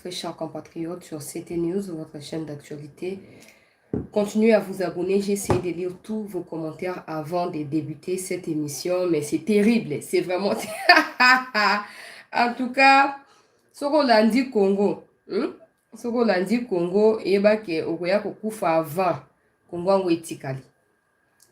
très chers compatriotes sur CT News, votre chaîne d'actualité. Continuez à vous abonner, j'ai essayé de lire tous vos commentaires avant de débuter cette émission, mais c'est terrible, c'est vraiment... En tout cas, ce qu'on a dit Congo, ce qu'on a dit Congo, et bah que okoya kokufa avant Congo ngo etikali.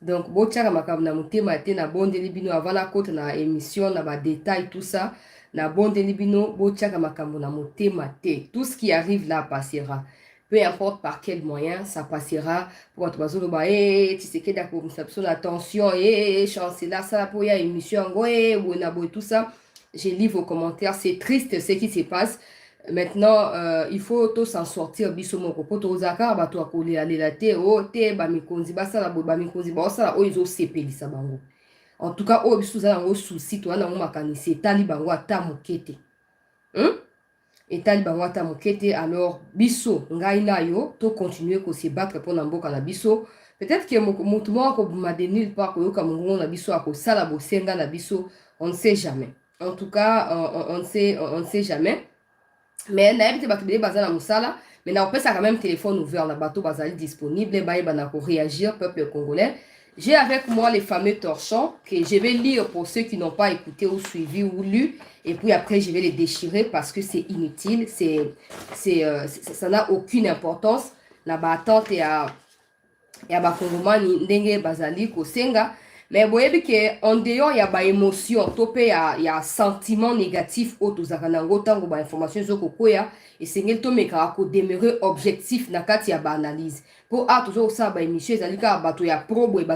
Donc, bo tchaka makam na mutema te na bonde libino avant la côte na émission, na ba détail tout ça. Na bonde libino, bo tchaka makam na mutema te. Tout ce qui arrive là passera. Peu importe par quel moyen, ça passera. Pour être basé bah, tu sais que d'accord, nous attention, chancelier, ça pour y a émission, ou na bo tout ça. J'ai lu vos commentaires, c'est triste ce qui se passe. Maintenant, il faut tous s'en sortir. Bisomoko poto zaka ba to akoli alela te o te ba mikonzi basala bo ba mikonzi ba osala o izo sepelisa bango. En tout cas, o biso za ngo souci to na ngo makanisi etali bango ata mokete. Etali bango ata mokete, alors biso ngai na yo to continuer ko se battre pour na mboka na biso. Peut-être que mutu moko buma de nulle part ko yoka mongo na biso ako sala bo senga na biso, on ne sait jamais. En tout cas, on ne sait jamais. Mais naïbité batubé bazana musala, mais na opé ça quand même téléphone ouvert, la bateau bazali disponible, pour réagir peuple congolais. J'ai avec moi les fameux torchons que je vais lire pour ceux qui n'ont pas écouté ou suivi ou lu, et puis après je vais les déchirer parce que c'est inutile, ça n'a aucune importance. La battante et à bakongomani ndenge bazali kosenga. Mais vous voyez qu'en dehors, il y a des émotions, il y a sentiment négatif autour de la information et c'est que demeurer objectif dans l'analyse. Pour toujours ça, émission, il y a pro et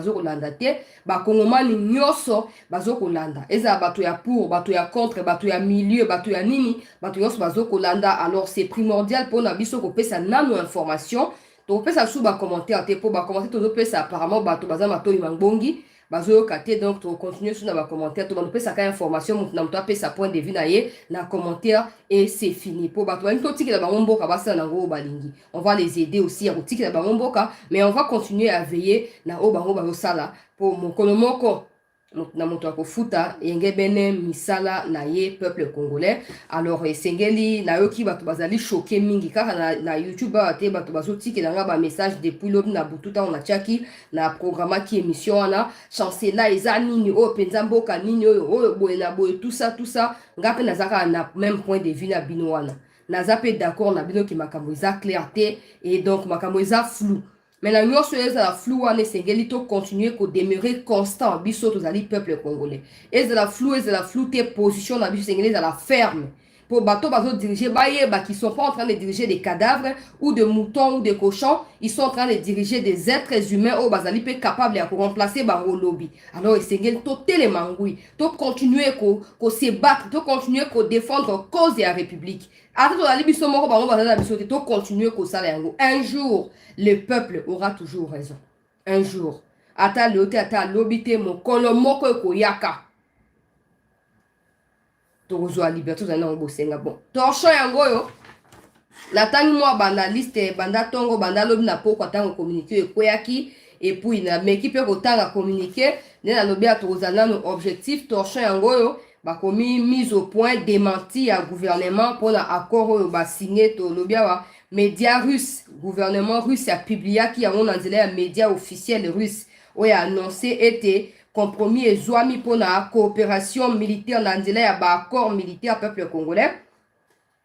bakongomani nyoso bazokolanda. Eza ya pour, ya contre, ya milieu, ya nini, nyoso bazokolanda. Alors c'est primordial pour na biso ko pesa nano information. To pesa sous ba commentaire te pour ba commenter to pesa apparemment bato bazama to imangbongi. Donc, tu continues sur les commentaires, tu peux savoir information, tu peux sa point de vue na commentaire et c'est fini. Pour on va les aider aussi à mais on va continuer à veiller na pour mon kolomoko na moto akofuta yenge bene misala na ye peuple congolais. Alors sengeli na yoki bato bazali choqué mingi kaka na YouTube ate bato bazoti ke nga ba message depuis lobi na bututa on a chaki na programme qui émission wana chancela eza nini o penza mboka nini o boye na boye tout ça ngape nazaka na même point de vue na bino wana nazape d'accord na bino ki makambo eza clarté et donc makambo eza flou. Mais la nuance est la flou ane sengeli to continuer ko demeurer constant biso tozali peuple congolais. Et la flou tes positions na biso sengeli la ferme. Pour bateau bazo diriger qui sont pas en train de diriger des cadavres ou de moutons ou de cochons, ils sont en train de diriger des êtres humains au bazali pe capable à remplacer bango lobby. Alors sengeli to tellement oui, to continuer ko se battre, to continuer ko défendre cause de la République. Un jour, le peuple aura toujours raison. Un jour. Ata lote ata lobite mo kolo moko ko yaka. Tozo a liberté za na bosenga bon. Torcho yango yo. Natangi moi banda liste banda tongo banda lobi na poko tango communiquer ko yaki et puis na m'équipe ko tanga communiquer, na lobi a tozo na no objectif torcho yango yo. Bakomi mise au point démenti à gouvernement pour l'accord signé to lobia média russe gouvernement russe a publié qui a un média officiel russe où a annoncé était compromis et zoami pour la coopération militaire nanzela ya ba accord militaire peuple congolais.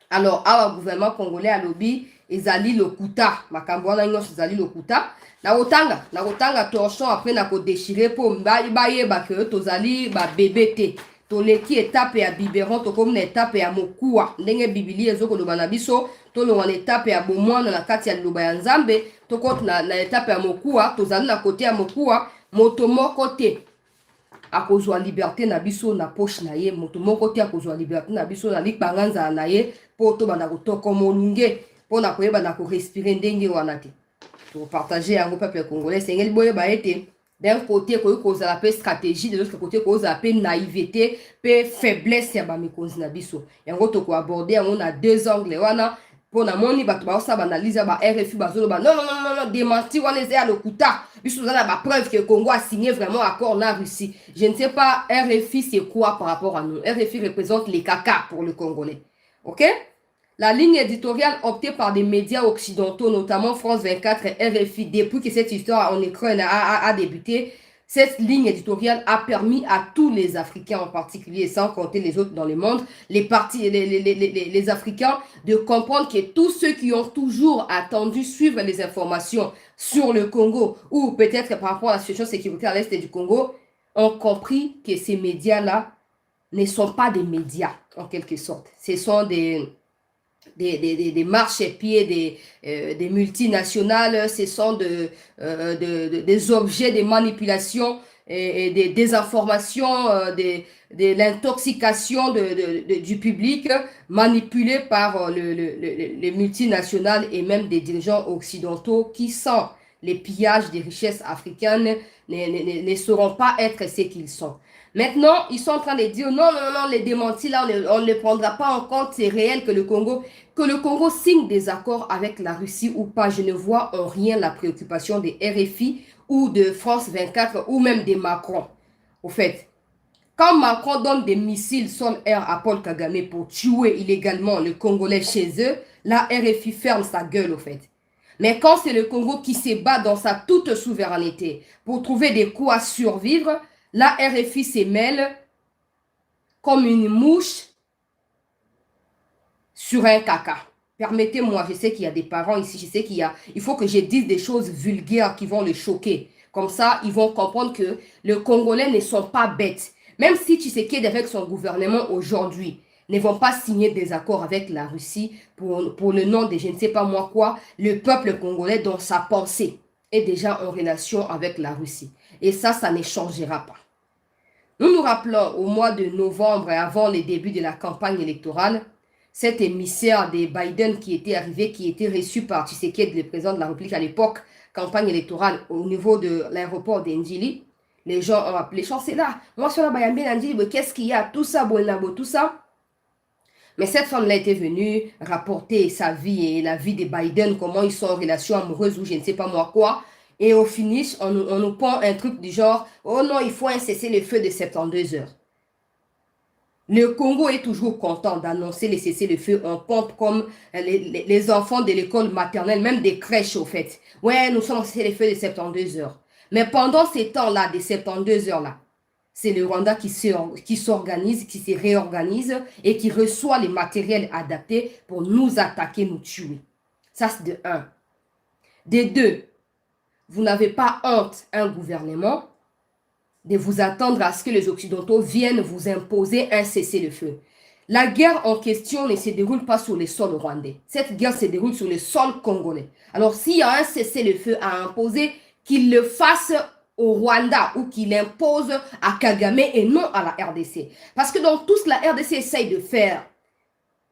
Alors awa gouvernement congolais a lobby ezali lokuta makambo na nyonso ezali lokuta na otanga torchon après na ko déchirer pour bayeba que tozali ba bébé te toleki étape ya biberon to comme na étape ya mokuwa ndenge biblia ezokoloba na biso tolonga na étape ya bomwana na kati ya liloba ya nzambe tokoti na étape ya mokuwa tozali na kote ya mokuwa moto moko te akozwa liberté na biso na poche na ye moto moko te akozwa liberté na biso na libanga nzala na ye po tobanda kotoko molunge mpona koyeba na korespire ndenge wana te topartage yango peuple congolais sengeli boyeba ete d'un côté cause la paix stratégie de l'autre côté cause la paix naïveté paix faiblesse ya ba mikonzi na biso yango to ko aborder on a deux angles wana pour na moni bato ba sa banaliser ba RFI bazolo ba non démenti wana c'est à lokuta biso za ba preuve que Congo a signé vraiment accord na Russie. Je ne sais pas RFI c'est quoi par rapport à nous. RFI représente les caca pour le Congolais. OK? La ligne éditoriale optée par des médias occidentaux, notamment France 24 et RFI, depuis que cette histoire en Ukraine a débuté, cette ligne éditoriale a permis à tous les Africains en particulier, sans compter les autres dans le monde, les Africains, de comprendre que tous ceux qui ont toujours attendu suivre les informations sur le Congo, ou peut-être par rapport à la situation sécuritaire à l'est du Congo, ont compris que ces médias-là ne sont pas des médias, en quelque sorte. Ce sont des marchepieds, des multinationales, ce sont des objets de manipulation et des désinformations, de l'intoxication du public manipulé par les multinationales et même des dirigeants occidentaux qui, sans les pillages des richesses africaines, ne sauront pas être ce qu'ils sont. Maintenant, ils sont en train de dire non, non, non, les démentis là, on ne les prendra pas en compte. C'est réel que le Congo signe des accords avec la Russie ou pas. Je ne vois en rien la préoccupation des RFI ou de France 24 ou même des Macron. Au fait, quand Macron donne des missiles sol-air à Paul Kagame pour tuer illégalement le Congolais chez eux, la RFI ferme sa gueule au fait. Mais quand c'est le Congo qui se bat dans sa toute souveraineté pour trouver des coups à survivre, la RFI se mêle comme une mouche sur un caca. Permettez-moi, je sais qu'il y a des parents ici, je sais il faut que je dise des choses vulgaires qui vont les choquer. Comme ça, ils vont comprendre que les Congolais ne sont pas bêtes. Même si Tshisekedi avec son gouvernement aujourd'hui ne vont pas signer des accords avec la Russie pour le nom de je ne sais pas moi quoi, le peuple congolais dans sa pensée est déjà en relation avec la Russie. Et ça ne changera pas. Nous nous rappelons au mois de novembre, avant les débuts de la campagne électorale, cet émissaire de Biden qui était arrivé, qui était reçu par Tshisekedi, le président de la République à l'époque, campagne électorale au niveau de l'aéroport d'Endjili. Les gens ont appelé chancelier. Moi, sur la Bayambi, Ndjili, qu'est-ce qu'il y a? Tout ça, Boenabo, tout ça. Mais cette femme-là était venue rapporter sa vie et la vie de Biden, comment ils sont en relation amoureuse ou je ne sais pas moi quoi. Et au finish, on nous pond un truc du genre, oh non, il faut un cessez-le-feu de 72 heures. Le Congo est toujours content d'annoncer les cessez-le-feu. On pompe comme les enfants de l'école maternelle, même des crèches au fait. Ouais, nous sommes en cessez-le-feu de 72 heures. Mais pendant ces temps-là, des 72 heures-là, c'est le Rwanda qui s'organise, qui se réorganise et qui reçoit les matériels adaptés pour nous attaquer, nous tuer. Ça, c'est de un. De deux, vous n'avez pas honte, un gouvernement, de vous attendre à ce que les Occidentaux viennent vous imposer un cessez-le-feu. La guerre en question ne se déroule pas sur le sol rwandais. Cette guerre se déroule sur le sol congolais. Alors, s'il y a un cessez-le-feu à imposer, qu'il le fasse au Rwanda ou qu'il impose à Kagame et non à la RDC. Parce que dans tout ce que la RDC essaye de faire,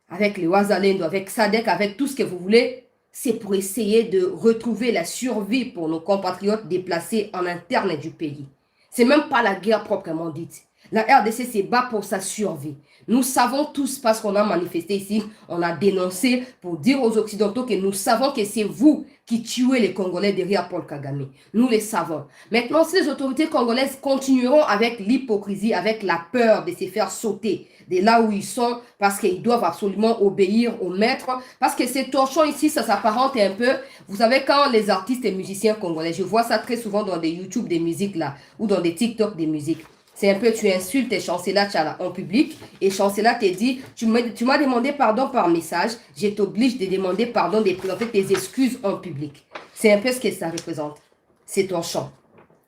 avec les Ouazalendo, avec SADC, avec tout ce que vous voulez, c'est pour essayer de retrouver la survie pour nos compatriotes déplacés en interne du pays. C'est même pas la guerre proprement dite. La RDC se bat pour sa survie. Nous savons tous, parce qu'on a manifesté ici, on a dénoncé pour dire aux Occidentaux que nous savons que c'est vous qui tuez les Congolais derrière Paul Kagame. Nous le savons. Maintenant, si les autorités congolaises continueront avec l'hypocrisie, avec la peur de se faire sauter de là où ils sont, parce qu'ils doivent absolument obéir au maître, parce que ces torchons ici, ça s'apparente un peu, vous savez, quand les artistes et musiciens congolais, je vois ça très souvent dans des YouTube des musiques là, ou dans des TikTok des musiques. C'est un peu, tu insultes tes chanceliers en public et chancelier te dit, tu m'as demandé pardon par message, je t'oblige de demander pardon, de présenter tes excuses en public. C'est un peu ce que ça représente. C'est ton chant.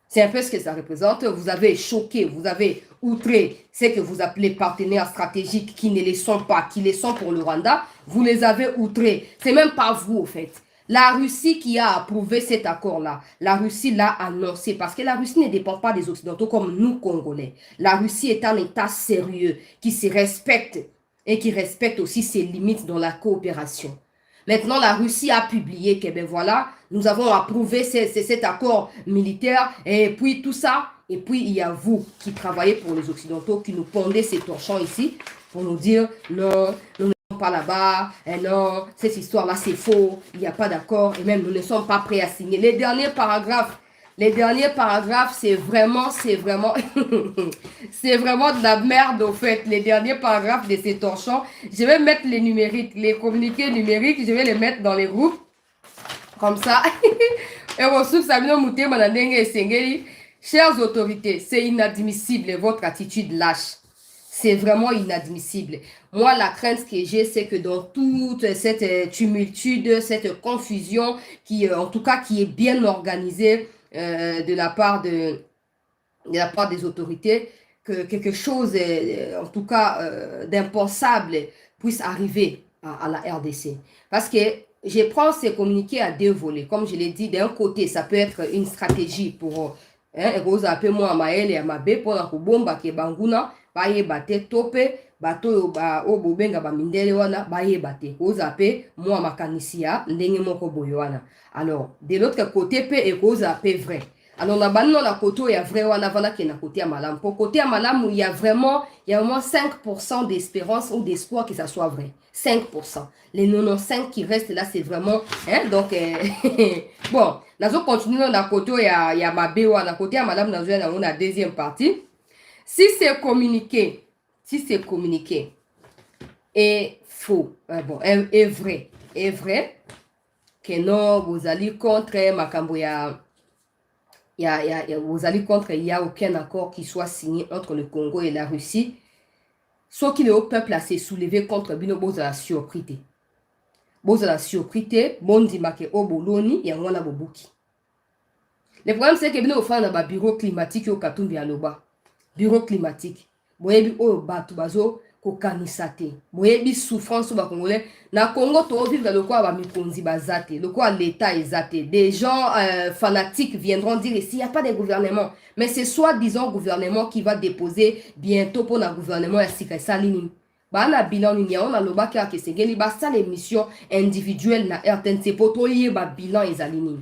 C'est un peu ce que ça représente. Vous avez choqué, vous avez outré ce que vous appelez partenaires stratégiques qui ne les sont pas, qui les sont pour le Rwanda. Vous les avez outrés. C'est même pas vous, au fait. La Russie qui a approuvé cet accord-là, la Russie l'a annoncé parce que la Russie ne dépend pas des Occidentaux comme nous, Congolais. La Russie est un État sérieux qui se respecte et qui respecte aussi ses limites dans la coopération. Maintenant, la Russie a publié que, ben voilà, nous avons approuvé cet accord militaire et puis tout ça. Et puis, il y a vous qui travaillez pour les Occidentaux, qui nous pondez ces torchons ici pour nous dire non, nous pas là-bas, et non, cette histoire-là c'est faux, il n'y a pas d'accord, et même nous ne sommes pas prêts à signer. Les derniers paragraphes Les derniers paragraphes, c'est vraiment, c'est vraiment de la merde, au fait. Les derniers paragraphes de ces torchons, je vais mettre les numériques, les communiqués numériques, je vais les mettre dans les groupes, comme ça. Et ressources, Sabino Mouté, Manandenge et Sengeli. Chères autorités, c'est inadmissible votre attitude lâche. C'est vraiment inadmissible. Moi, la crainte que j'ai, c'est que dans toute cette tumultude, cette confusion, en tout cas, qui est bien organisée de la part des autorités, que quelque chose, en tout cas, d'impensable puisse arriver à la RDC. Parce que je prends ces communiqués à deux volets. Comme je l'ai dit, d'un côté, ça peut être une stratégie pour ekoza pe mwa maele ya mabe pona kubomba ke banguna bayeba te tope bato oyo oyo bobenga bamindele wana bayeba te koza pe mwa makanisi ya ndenge moko boye wana. Alors de l'autre côté pe ekoza pe vrai. Alors na bano na koto ya vrai wana vala ke na côté ya malamu. Pour côté ya malamu, il y a vraiment 5% d'espérance ou d'espoir que ça soit vrai. 5%. Les 95 qui restent là, c'est vraiment... donc, bon, nous allons continuer dans le côté, il y a ma BO, dans le côté, madame, nous allons la deuxième partie. Si c'est communiqué, est faux, bon, est vrai, que non, vous allez contre Makamboya, vous allez contre, il n'y a aucun accord qui soit signé entre le Congo et la Russie. Ce qui est au peuple à se soulever contre Bino Bozala surprise. Bozala surprise, bondi make oboloni, ya mwana bobuki. Le problème c'est que Bino ofana ba bureau climatique au Katumbi Aloba. Bureau climatique. Boyebi o batu bazo ko kanisate. Boyebi souffrance ba congolais. Na Congo to vivre le quoi ba mikonzi bazate, le quoi l'état exaté. Des gens fanatiques viendront dire ici il n'y a pas de gouvernement, mais c'est soi-disant gouvernement qui va déposer bientôt pour le gouvernement ya sika salini. Ba na bilan ni on a le baki ke sengeli ba ça les missions individuelles na RTNC pour to ba bilan ezalini.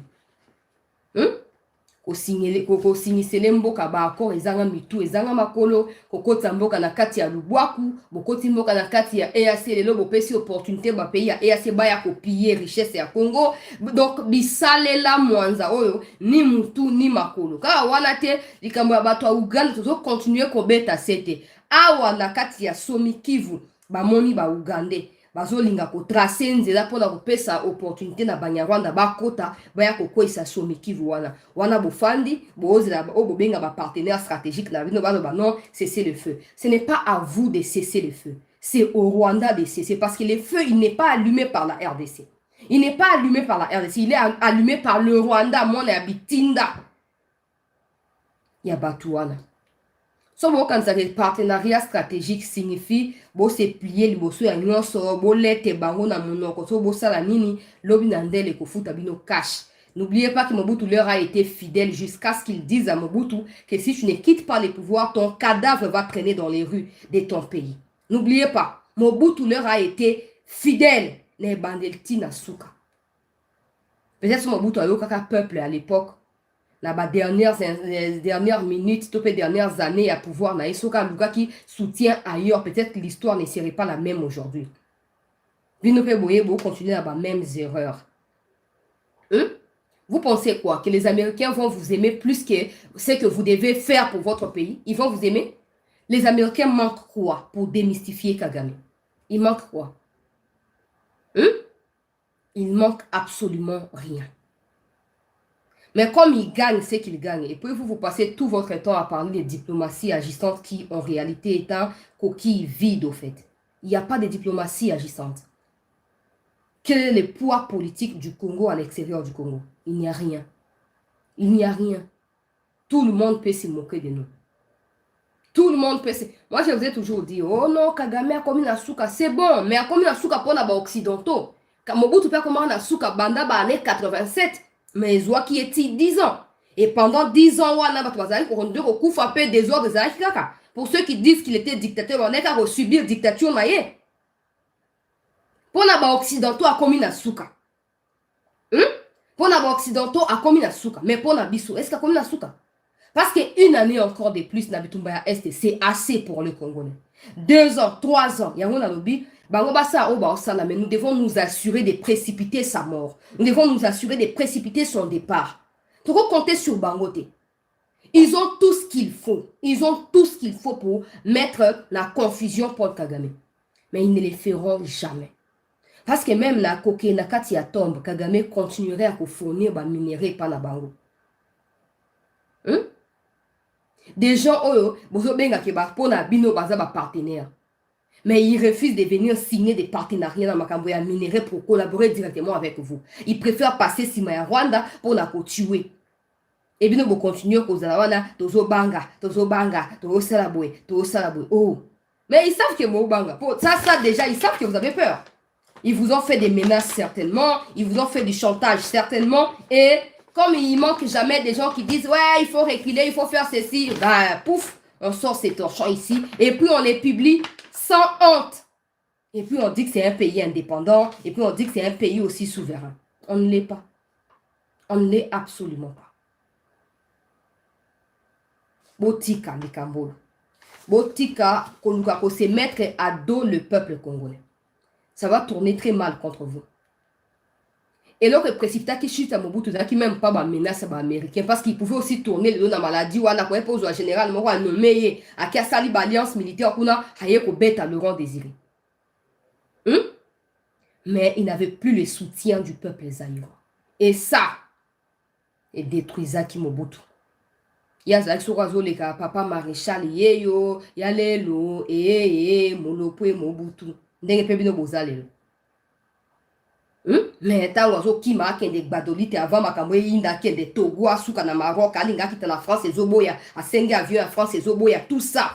Ko signele mboka ba accord ezanga mitu ezanga makolo kokota mboka na kati ya lubwaku bokoti mboka na kati ya EAC lelo bopesi opportunité ba pays ya EAC ba ya kopiller richesse ya Congo. Donc bisalela mwanza oyo ni mutu ni makolo ka wana te likambo ya bato ya Uganda tozo continuer kobeta sete awa na kati ya Somi Kivu ba moni ba Ugandais bazolinga ko tracer nzela pona kopesa opportunité na Banyarwanda bakota baya kokoisa Somi Kivu wana bofandi bozela bobenga ba partenaire stratégique na bino bano non cesser le feu. Ce n'est pas à vous de cesser le feu, c'est au Rwanda de cesser parce que le feu il n'est pas allumé par la RDC. Il n'est pas allumé par la RDC, il est allumé par le Rwanda mon abitinda. Ya batuana. So le partenariat stratégique signifie bo se plier liboso ya nyonso bo lete bango na monoko so bo sala nini lobi na ndele ko futa bino cash. N'oubliez pas que Mobutu leur a été fidèle jusqu'à ce qu'il dise à Mobutu que si tu ne quittes pas les pouvoirs, ton cadavre va traîner dans les rues de ton pays. N'oubliez pas, Mobutu leur a été fidèle. Les bandelti na suka. Peut-être que Mobutu a eu un peuple à l'époque. Là-bas, dernières minutes, toutes les dernières années à pouvoir, na Isoka Luga qui soutient ailleurs. Peut-être que l'histoire ne serait pas la même aujourd'hui. Vino pe boye bo continuer à les mêmes erreurs. Vous pensez quoi? Que les Américains vont vous aimer plus que ce que vous devez faire pour votre pays? Ils vont vous aimer? Les Américains manquent quoi pour démystifier Kagame? Ils manquent quoi? Ils manquent absolument rien. Mais comme ils gagnent ce qu'ils gagnent, et puis vous passez tout votre temps à parler de diplomatie agissante qui en réalité est un coquille vide au fait. Il n'y a pas de diplomatie agissante. Quel est le poids politique du Congo à l'extérieur du Congo? Il n'y a rien. Il n'y a rien. Tout le monde peut se moquer de nous. Tout le monde peut se... Moi, je vous ai toujours dit, oh non, Kagame a commis la souka, c'est bon, mais a commis la souka pour les occidentaux. Mobutu peut commettre la souka banda ba année 87. Mais ils ont qui est 10 ans. Et pendant 10 ans, pour ceux qui disent qu'il était dictateur, on est qu'à subir dictature. Pour les occidentaux, à commis la souka. Pour les occidentaux, à commis la souka. Mais pour les bissou, est-ce qu'il a commis la souka? Parce qu'une année encore de plus, c'est assez pour le Congolais. 2 ans, 3 ans, il y a un lobby. Mais nous devons nous assurer de précipiter sa mort. Nous devons nous assurer de précipiter son départ. Tu peux compter sur Bangote. Ils ont tout ce qu'il faut. Ils ont tout ce qu'il faut pour mettre la confusion pour Kagame. Mais ils ne le feront jamais. Parce que même la coquille, la katia tombe, Kagame continuerait à fournir des minéraux par la Bango. Des gens, pour la bino baza partenaire. Mais ils refusent de venir signer des partenariats dans Makamboya minéraux pour collaborer directement avec vous. Ils préfèrent passer Simaya Rwanda pour la tuer. Et bien, vous continuez à causer la tozo banga, tozo salaboué. Oh. Mais ils savent que vous banga. Ça, déjà, ils savent que vous avez peur. Ils vous ont fait des menaces certainement. Ils vous ont fait du chantage certainement. Et comme il manque jamais des gens qui disent, ouais, il faut reculer, il faut faire ceci. Bah, pouf, on sort ces torchons ici. Et puis, on les publie sans honte. Et puis, on dit que c'est un pays indépendant. Et puis, on dit que c'est un pays aussi souverain. On ne l'est pas. On ne l'est absolument pas. Botika Mikambolo. Botika Koluka ko se mettre à dos le peuple congolais. Ça va tourner très mal contre vous. Et donc, le précipitat qui chute à Mobutu, qui même pas menace à américain, parce qu'il pouvait aussi tourner le dos de la maladie, ou à la pose au général, ou à nommer, à qui a sali l'alliance militaire, ou à ko bête à Laurent Désiré. Mais il n'avait plus le soutien du peuple zaïrois. Et ça, il détruisa qui Mobutu. Il y a papa maréchal yeyo ya lelo monopwe Mobutu ndenge pe bino bozalelo mais ta wazo kima kende gbadolite avant makambo yinda kende Togo asuka na Maroc alinga kita na France ezoboya asenge avion ya France ezoboya tout ça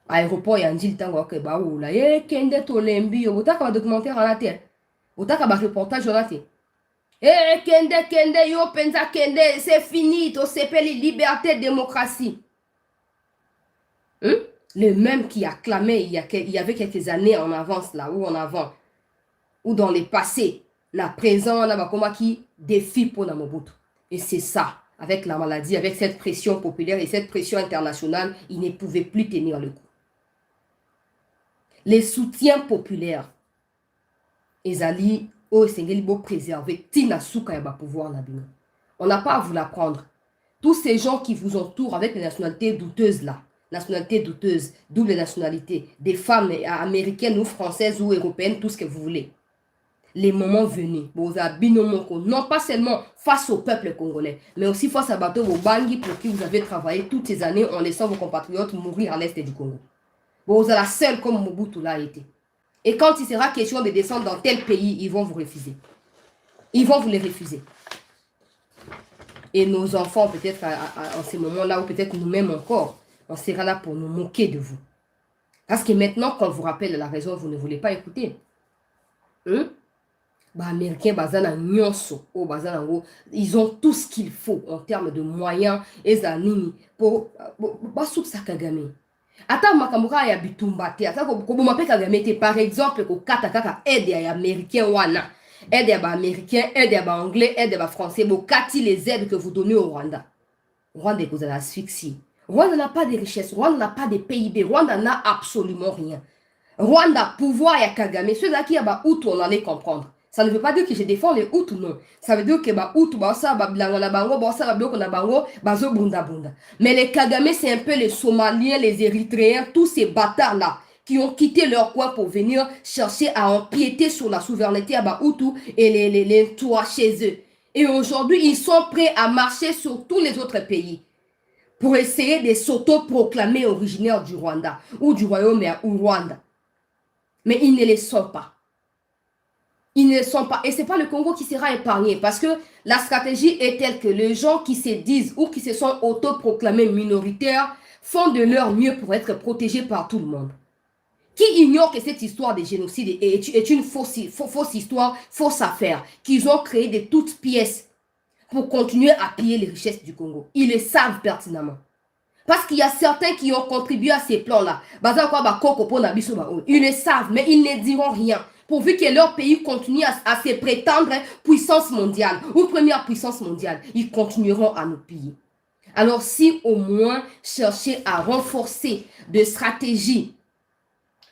aéroport ya njili tango ke ba oula kende tolembi yo botaka ba documentaire en la terre botaka ba reportage en la terre. Kende, yo penza kende, c'est fini, to sepeli liberté, démocratie. Le même qui a clamé il y avait quelques années en avance, là, ou en avant, ou dans le passé, la présent, là, qui défie pour Mobutu. Et c'est ça, avec la maladie, avec cette pression populaire et cette pression internationale, il ne pouvait plus tenir le coup. Les soutiens populaires, Ezali, préserver Tina Souka et pouvoir Nabino. On n'a pas à vous l'apprendre. Tous ces gens qui vous entourent avec les nationalités douteuses là, nationalités douteuses, double nationalité, des femmes américaines ou françaises ou européennes, tout ce que vous voulez. Les moments venus, non pas seulement face au peuple congolais, mais aussi face à Bateau Bangui pour qui vous avez travaillé toutes ces années en laissant vos compatriotes mourir à l'est du Congo. Vous êtes la seule comme Mobutu l'a été. Et quand il sera question de descendre dans tel pays, ils vont vous refuser. Ils vont vous les refuser. Et nos enfants, peut-être en ces moments-là, ou peut-être nous-mêmes encore, on sera là pour nous moquer de vous. Parce que maintenant, quand on vous rappelle la raison, vous ne voulez pas écouter. Américains, ils ont tout ce qu'il faut en termes de moyens et zanini pour Kagame. Ata makamura ya bitumba te ata ko bomapé Kagame te par exemple ko kata kaka aide ya américain wana aide ya ba américain aide ya ba anglais aide ya ba français bo kati les aides que vous donnez au Rwanda. Rwanda est à l'asphyxie. Rwanda n'a pas de richesse, Rwanda n'a pas de PIB, Rwanda n'a absolument rien. Rwanda pouvoir ya Kagame, ceux là qui a ba Hutu on allait comprendre. Ça ne veut pas dire que je défends les Hutus, non. Ça veut dire que les Hutus, mais les Kagame, c'est un peu les Somaliens, les Érythréens, tous ces bâtards-là qui ont quitté leur coin pour venir chercher à empiéter sur la souveraineté à Hutus et les toits chez eux. Et aujourd'hui, ils sont prêts à marcher sur tous les autres pays pour essayer de s'auto-proclamer originaires du Rwanda ou du royaume ou Rwanda. Mais ils ne les sont pas. Ils ne sont pas. Et ce n'est pas le Congo qui sera épargné parce que la stratégie est telle que les gens qui se disent ou qui se sont autoproclamés minoritaires font de leur mieux pour être protégés par tout le monde. Qui ignore que cette histoire de génocide est une fausse histoire, fausse affaire, qu'ils ont créé de toutes pièces pour continuer à piller les richesses du Congo. Ils le savent pertinemment. Parce qu'il y a certains qui ont contribué à ces plans-là. Ils le savent, mais ils ne diront rien. Pourvu que leur pays continue à se prétendre puissance mondiale ou première puissance mondiale, ils continueront à nous piller. Alors si au moins chercher à renforcer de stratégies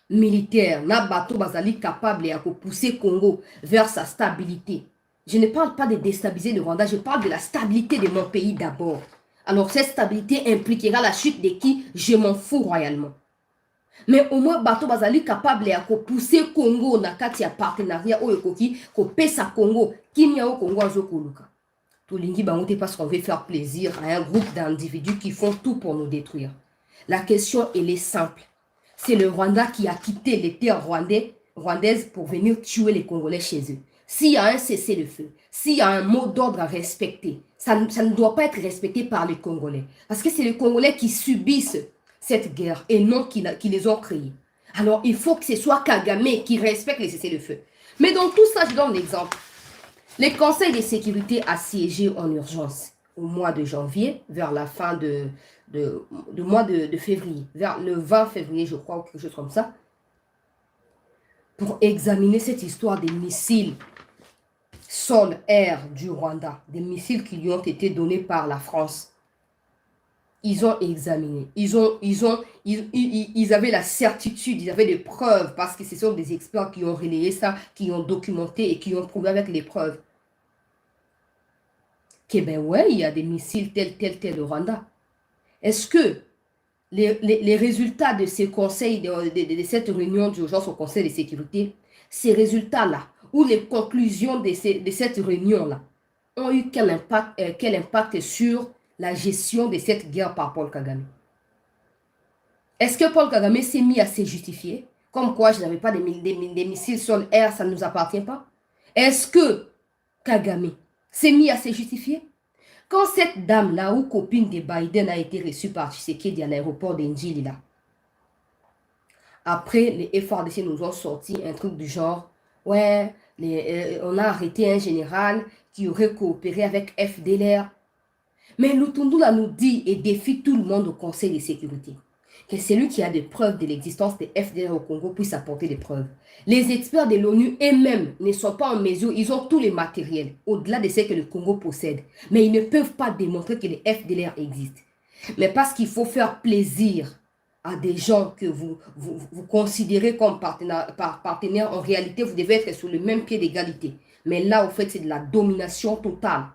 militaires, na bateau bazali capable de pousser Congo vers sa stabilité, Je ne parle pas de déstabiliser le Rwanda, je parle de la stabilité de mon pays d'abord. Alors cette stabilité impliquera la chute de qui? Je m'en fous royalement. Mais au moins bato bazali capable ya ko pousser Congo na kati ya partenariat oyo koki ko pesa Congo kimia o Congo azokoluka. Tolingi bangote parce qu'on veut faire plaisir à un groupe d'individus qui font tout pour nous détruire. La question elle est simple. C'est le Rwanda qui a quitté les terres rwandaises pour venir tuer les Congolais chez eux. S'il y a un cessez-le-feu, s'il y a un mot d'ordre à respecter, ça ne doit pas être respecté par les Congolais. Parce que c'est les Congolais qui subissent cette guerre et non qui les ont créés. Alors, il faut que ce soit Kagame qui respecte les cessez-le-feu. Mais dans tout ça, je donne l'exemple. Les conseils de sécurité assiégés en urgence au mois de janvier, vers la fin du mois de février, vers le 20 février, je crois, ou quelque chose comme ça, pour examiner cette histoire des missiles sol-air du Rwanda, des missiles qui lui ont été donnés par la France. Ils ont examiné. Ils avaient la certitude, ils avaient des preuves, parce que ce sont des experts qui ont relayé ça, qui ont documenté et qui ont prouvé avec les preuves. Que ben ouais, il y a des missiles tel au Rwanda. Est-ce que les résultats de ces conseils, de cette réunion d'urgence au Conseil de sécurité, ces résultats-là, ou les conclusions de cette réunion-là, ont eu quel impact sur la gestion de cette guerre par Paul Kagame? Est-ce que Paul Kagame s'est mis à se justifier? Comme quoi, je n'avais pas des missiles sol-air, ça ne nous appartient pas. Est-ce que Kagame s'est mis à se justifier? Quand cette dame-là, ou copine de Biden, a été reçue par Tshisekedi à l'aéroport d'Njili, là, après, les FARDC nous ont sorti un truc du genre, ouais, on a arrêté un général qui aurait coopéré avec FDLR. Mais Lutundula nous dit et défie tout le monde au Conseil de sécurité que celui qui a des preuves de l'existence des FDLR au Congo puisse apporter des preuves. Les experts de l'ONU eux-mêmes ne sont pas en mesure, ils ont tous les matériels, au-delà de ce que le Congo possède, mais ils ne peuvent pas démontrer que les FDLR existent. Mais parce qu'il faut faire plaisir à des gens que vous considérez comme partenaires, en réalité, vous devez être sur le même pied d'égalité. Mais là, au fait, c'est de la domination totale.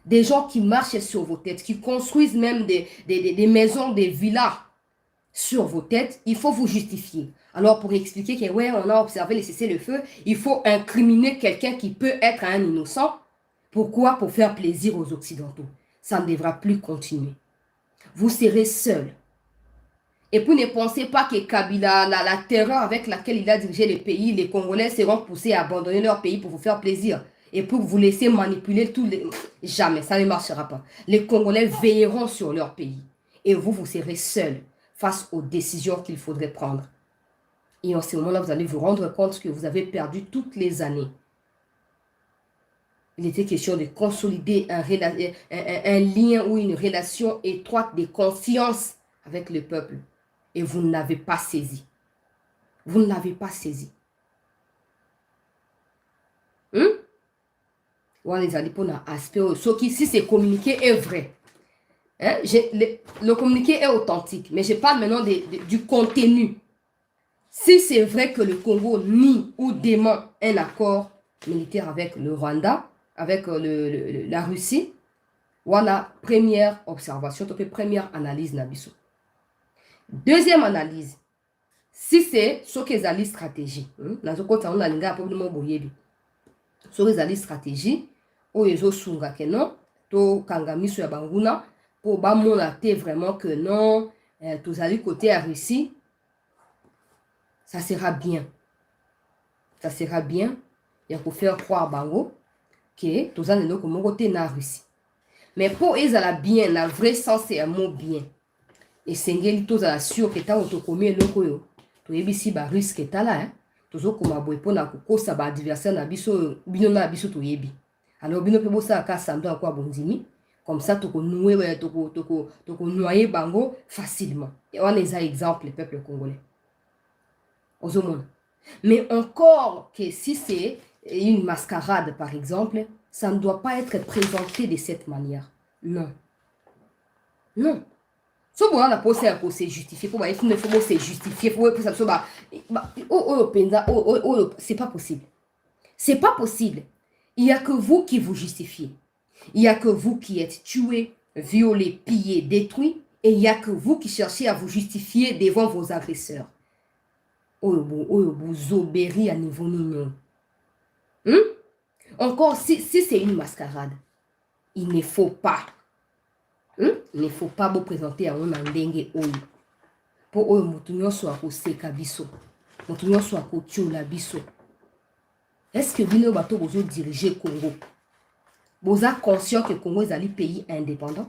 Des gens qui marchent sur vos têtes, qui construisent même des maisons, des villas sur vos têtes, il faut vous justifier. Alors, pour expliquer que, ouais, on a observé les cessez-le-feu, il faut incriminer quelqu'un qui peut être un innocent. Pourquoi? Pour faire plaisir aux Occidentaux. Ça ne devra plus continuer. Vous serez seuls. Et puis ne pensez pas que Kabila, la terreur avec laquelle il a dirigé le pays, les Congolais seront poussés à abandonner leur pays pour vous faire plaisir. Et pour vous laisser manipuler tous les... Jamais, ça ne marchera pas. Les Congolais veilleront sur leur pays. Et vous serez seuls face aux décisions qu'il faudrait prendre. Et en ce moment-là, vous allez vous rendre compte que vous avez perdu toutes les années. Il était question de consolider un lien ou une relation étroite de confiance avec le peuple. Et vous ne l'avez pas saisi. Vous ne l'avez pas saisi. Si ce communiqué est vrai, hein, le communiqué est authentique, mais je parle maintenant du contenu. Si c'est vrai que le Congo nie ou dément un accord militaire avec le Rwanda, avec la Russie, voilà, première observation, donc première analyse Nabiso. Deuxième analyse, si c'est ce qu'ils ont stratégie, ce qu'ils ont stratégie, ou ils ont sunga que non, to kangamiso ya banguna, pour ba monate vraiment que non, tous allés côté à Russie, ça sera bien. Ça sera bien. Il faut faire croire bango que tous allés comme côté na Russie. Mais pour ils la bien, la vrai sens c'est un mot bien. Et sengeli tous à sûr que ta autokomie loko yo. To yebisi ba risque ta là, tozo koma boy pona ko sa ba adversaire na biso bino na biso to yebi. Alors bino pe bosa ka sando akwa bondimi. Comme ça, tu peux noyer bango facilement. Et on a des exemples, le peuple congolais. Mais encore que si c'est une mascarade, par exemple, ça ne doit pas être présenté de cette manière. Non. Non. Si on a posé un se justifier, il faut se justifier, c'est pas possible. C'est pas possible. Il n'y a que vous qui vous justifiez. Il n'y a que vous qui êtes tués, violés, pillés, détruits. Et il n'y a que vous qui cherchez à vous justifier devant vos agresseurs. Zoberi à niveau mignon. Encore, si c'est une mascarade, il ne faut pas. Il ne faut pas vous présenter à un andenge oyo. Pour oyo mutunyo soit ko seka biso. Mutunyo soit ko tiola biso. Est-ce que bino bato bozo diriger Congo? Vous êtes conscient que le Congo est un pays indépendant?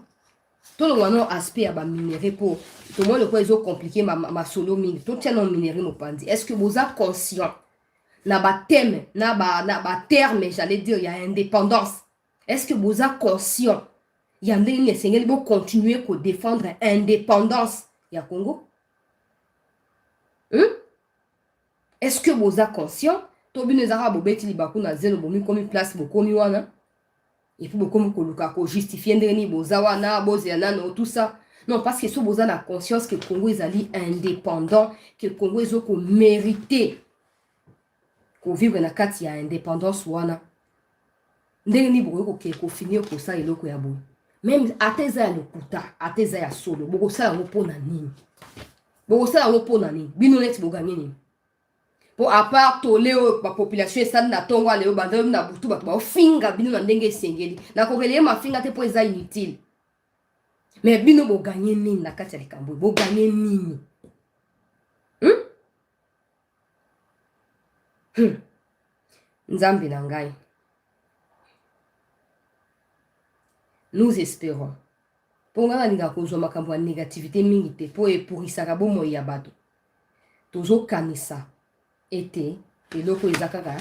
Tout le monde a aspect à minérer pour tout le monde le peu compliqué ma solo mine. Tout tient non minérer mon pandi. Est-ce que vous êtes conscient? Na ba thème, na ba terme, j'allais dire, il y a indépendance. Est-ce que vous êtes conscient? Il y a des Seigneur qui continuer à défendre l'indépendance. Il y a Congo. Est-ce que vous êtes conscient? Tout le monde a bobeti libaku na zelo bomi comme place bokomi wana. Et puis beaucoup de justifier ndeni bozawana boziana no tout ça. Non, parce que si vous avez la conscience que le Congo est indépendant, que le Congo est mérité qu'on vive dans la carte il y a indépendance wana. Ndeni boko ko finir ko ça eloko ya bo. Même ateza le kuta, ateza ya solo, boko ça ngo pona nini. Boko ça ngo pona nini. Bino net bo gagner nini. Pour à part toléo la population ça na tonga leo bandam na butu ba finga bino na ndenge sengeli na kokele ma finga te po eza inutile mais bino bo gagner nini na kati ya likambo bo gagner nini Nzambe na ngai nous espérons pour nga ninga kozwa makambo ya négativité mingi te po epurisaka bomo ya bato tozo kanisa été et loko ezakaka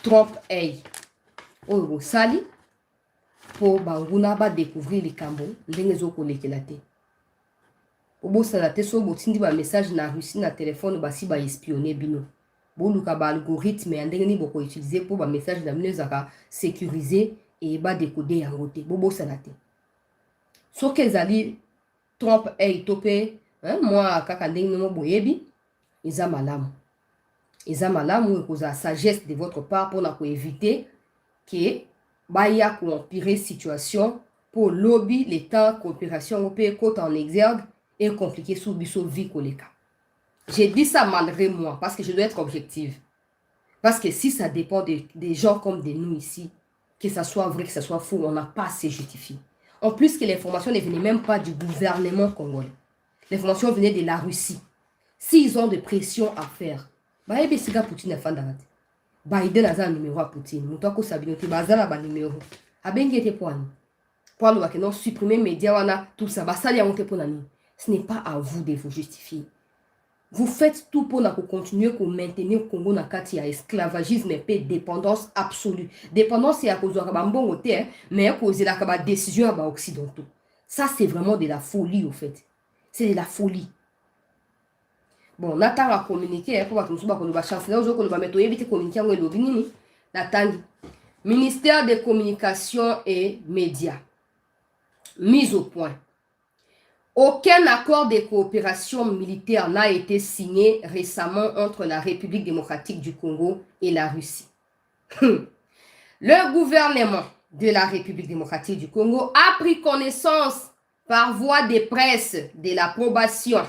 trompe œil oyo sali pour banguna ba découvrir les kambo ndenge ezokolekela te obosala te so botindi ba message na Russie na téléphone basi ba espionner bino boluka ba algorithme ya ndenge ni boko utiliser pour ba message na bino ezaka sécuriser et ba décoder yango te bobosala te soki ezali trompe œil topé moi kaka ndenge no boyebi eza malamu ekozala sagesse de votre part pour éviter que baya ko empirer situation pour lobby l'état coopération européenne côte en exergue et compliqué sous biso vie koleka. J'ai dit ça malgré moi parce que je dois être objective. Parce que si ça dépend des gens comme de nous ici, que ça soit vrai, que ça soit faux, on n'a pas à se justifier. En plus que l'information ne venait même pas du gouvernement congolais. L'information venait de la Russie. S'ils ont des pressions à faire, Poutine a fait Biden a un numéro à Poutine. Moutako Sabinote, Bazala a numéro. Abengete Poani. Poani va que non supprimer médias, tout ça. Basali a monté pour nani. Ce n'est pas à vous de vous justifier. Vous faites tout pour continuer à maintenir le Congo dans le esclavagisme et dépendance absolue. Dépendance, c'est à cause de la bonne mais à cause de la décision occidentale. Ça, c'est vraiment de la folie, au fait. C'est de la folie. Bon, Nathan a communiqué pour que nous Ministère des Communications et Médias. Mise au point. Aucun accord de coopération militaire n'a été signé récemment entre la République démocratique du Congo et la Russie. Le gouvernement de la République démocratique du Congo a pris connaissance par voie de presse de l'approbation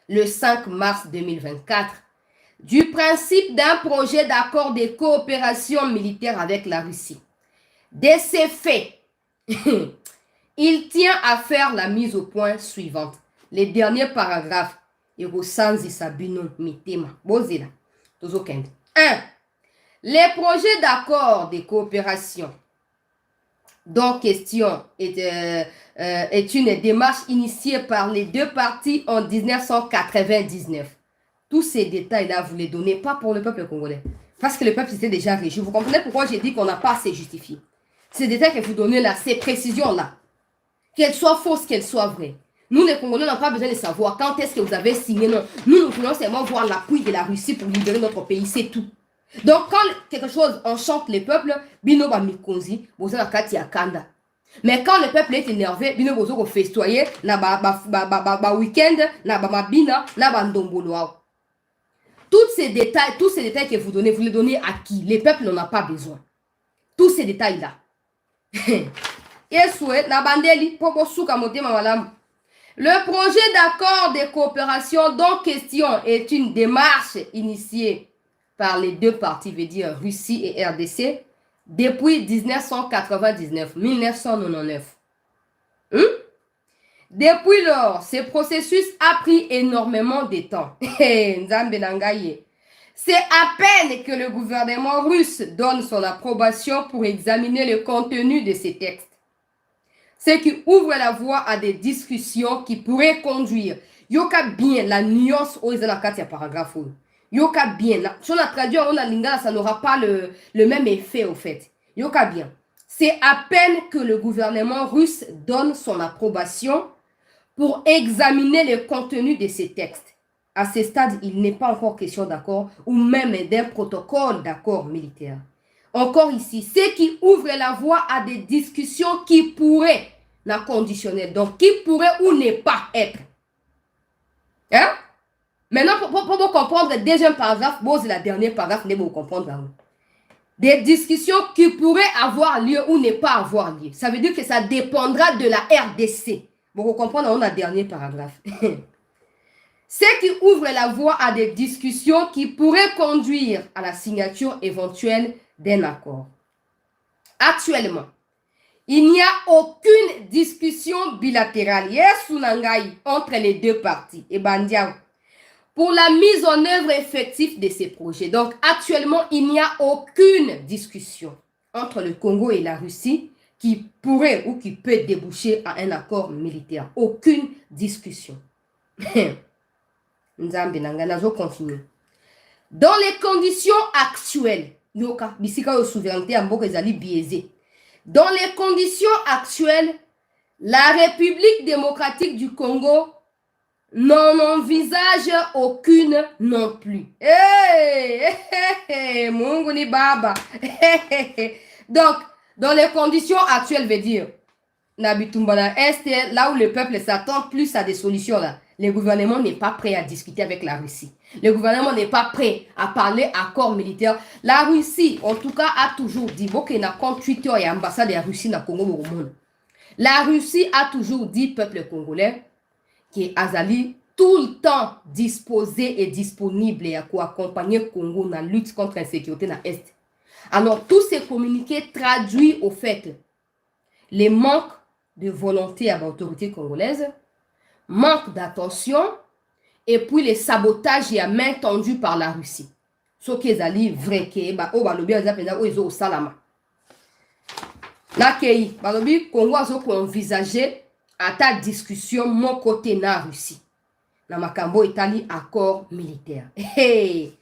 le 5 mars 2024 du principe d'un projet d'accord de coopération militaire avec la Russie. De ces faits, il tient à faire la mise au point suivante. Les derniers paragraphes. 1. Les projets d'accord de coopération dont question est une démarche initiée par les deux parties en 1999. Tous ces détails-là, vous les donnez pas pour le peuple congolais. Parce que le peuple s'était déjà réjoui. Vous comprenez pourquoi j'ai dit qu'on n'a pas à se justifier. Ces détails que vous donnez là, ces précisions-là, qu'elles soient fausses, qu'elles soient vraies. Nous, les Congolais, n'avons pas besoin de savoir quand est-ce que vous avez signé. Non. Nous voulons seulement voir l'appui de la Russie pour libérer notre pays, c'est tout. Donc, quand quelque chose enchante les peuples, bino ba mikonzi, boza na kati ya kanda. Mais quand le peuple est énervé, bino bozo ko festoyer, na ba week-end, na ba mabina, na ba ndombolo. tous ces détails que vous donnez, vous les donnez à qui? Les peuples n'en ont pas besoin. Tous ces détails-là. Le projet d'accord de coopération dont question est une démarche initiée par les deux parties, veut dire Russie et RDC, depuis 1999. Depuis lors, ce processus a pris énormément de temps. C'est à peine que le gouvernement russe donne son approbation pour examiner le contenu de ces textes. Ce qui ouvre la voie à des discussions qui pourraient conduire. Yoka bien la nuance aux paragraphe. Yoka bien. Si on a traduit en lingala, ça n'aura pas le même effet au fait. Yoka bien. C'est à peine que le gouvernement russe donne son approbation pour examiner le contenu de ces textes. À ce stade, il n'est pas encore question d'accord ou même d'un protocole d'accord militaire. Encore ici, ce qui ouvre la voie à des discussions qui pourraient, la conditionnelle, donc qui pourrait ou ne pas être. Hein? Maintenant, pour comprendre le deuxième paragraphe, bon, c'est la dernière paragraphe, vous comprendre. Hein? Des discussions qui pourraient avoir lieu ou ne pas avoir lieu. Ça veut dire que ça dépendra de la RDC. Vous comprenez, on a le dernier paragraphe. Ce qui ouvre la voie à des discussions qui pourraient conduire à la signature éventuelle d'un accord. Actuellement, il n'y a aucune discussion bilatérale entre les deux parties pour la mise en œuvre effective de ces projets. Donc, actuellement, il n'y a aucune discussion entre le Congo et la Russie qui pourrait ou qui peut déboucher à un accord militaire. Aucune discussion. Continue. Dans les conditions actuelles, dans les conditions actuelles, la République démocratique du Congo n'en envisage aucune non plus. Munguni Baba. Donc, dans les conditions actuelles, veut dire, Nabitumbana Est, là où le peuple s'attend plus à des solutions, là, le gouvernement n'est pas prêt à discuter avec la Russie. Le gouvernement n'est pas prêt à parler accord militaire. La Russie, en tout cas, a toujours dit, bon, qu'il y a compte Twitter et ambassade de la Russie dans le Congo au monde. La Russie a toujours dit, peuple congolais, qui est Azali, tout le temps disposé et disponible à accompagner le Congo dans la lutte contre l'insécurité dans l'Est. Alors, tous ces communiqués traduisent au fait les manques de volonté à l'autorité congolaise, manque d'attention, et puis les sabotages et à main tendue par la Russie. Ce qui est vrai que au salama. Là, le Congo a envisagé à ta discussion mon côté na Russie. Na makambo Italie accord militaire. Hey.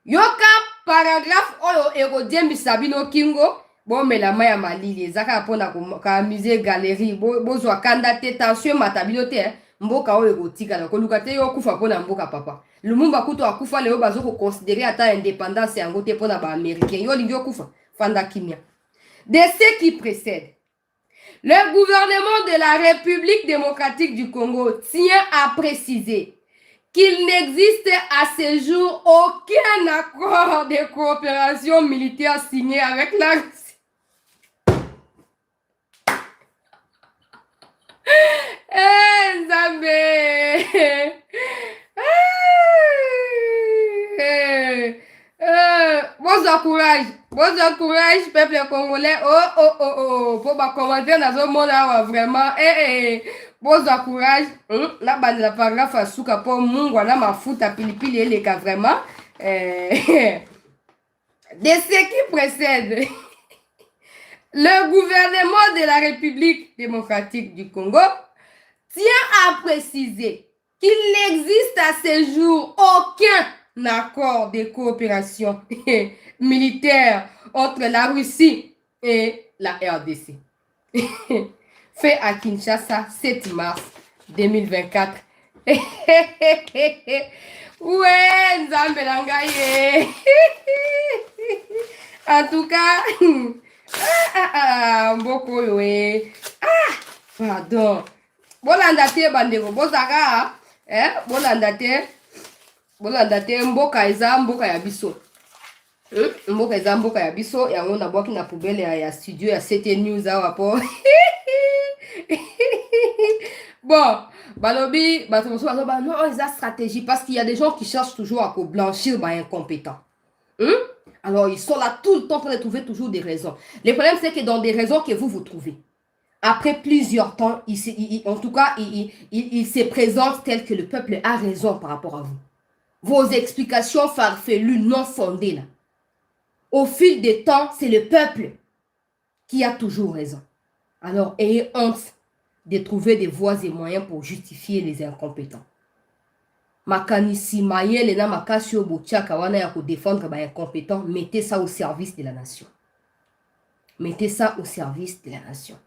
Yoka paragraphe oyo erodie misabino kingo. Bon, mais la maya malili, zaka pona ka musée galerie, bozwa kanda te tension matabilité, mboka o erotika na koluka te yo kufa pona mboka papa. Lumumba kuto akufa leo bazo ko considérer ata indépendance yango te pona ba américain. Yo lingi kufa fanda kimia. De ce qui précède, le gouvernement de la République démocratique du Congo tient à préciser qu'il n'existe à ce jour aucun accord de coopération militaire signé avec la Russie. Zambé! Bon courage, peuple congolais. Oh, pour ma commenter dans ce monde vraiment. Bon courage. La bande de la paragraphe à souka pour mungu na mafuta pilipili les cas vraiment. De ce qui précède, le gouvernement de la République démocratique du Congo tient à préciser qu'il n'existe à ce jour aucun accord de coopération militaire entre la Russie et la RDC. Fait à Kinshasa, 7 mars 2024. Ouais, Nzambe Langaye. En tout cas, Mboko yoé. Pardon. Bolanda te bandeko, bozaka, bolanda te. bolanda te mboka eza mboka ya biso. Mboka eza mboka ya biso yango na bwaki na poubelle ya studio ya CT News awa po. Bon, balobi bato mosusu bazoba non eza stratégie parce qu'il y a des gens qui cherchent toujours à blanchir incompétents. Alors ils sont là tout le temps en train de trouver toujours des raisons. Le problème c'est que dans des raisons que vous trouvez, après plusieurs temps, en tout cas, il se présente tel que le peuple a raison par rapport à vous. Vos explications farfelues, non fondées là. Au fil des temps, c'est le peuple qui a toujours raison. Alors, ayez honte de trouver des voies et moyens pour justifier les incompétents. Makanisi mayele na makasi obotiaka wana ya ko défendre les incompétents, mettez ça au service de la nation. Mettez ça au service de la nation.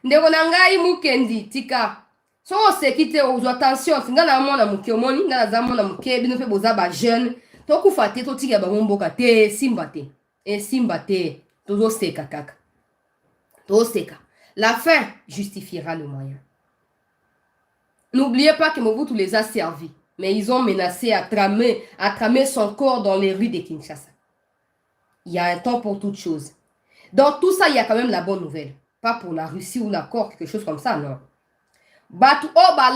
Ndeko na ngai mukendi tika. So sekite ozo attention, singa na mona muke omoni, nga na za mona muke bino pe boza ba jeune, to kufa te to tika ba mboka te simba te. Et simba te, tozo seka kaka. Tozo seka. La fin justifiera le moyen. N'oubliez pas que Mobutu les a servis, mais ils ont menacé à tramer son corps dans les rues de Kinshasa. Il y a un temps pour toute chose. Dans tout ça, il y a quand même la bonne nouvelle. Pas pour la Russie ou l'accord, quelque chose comme ça, non. Batu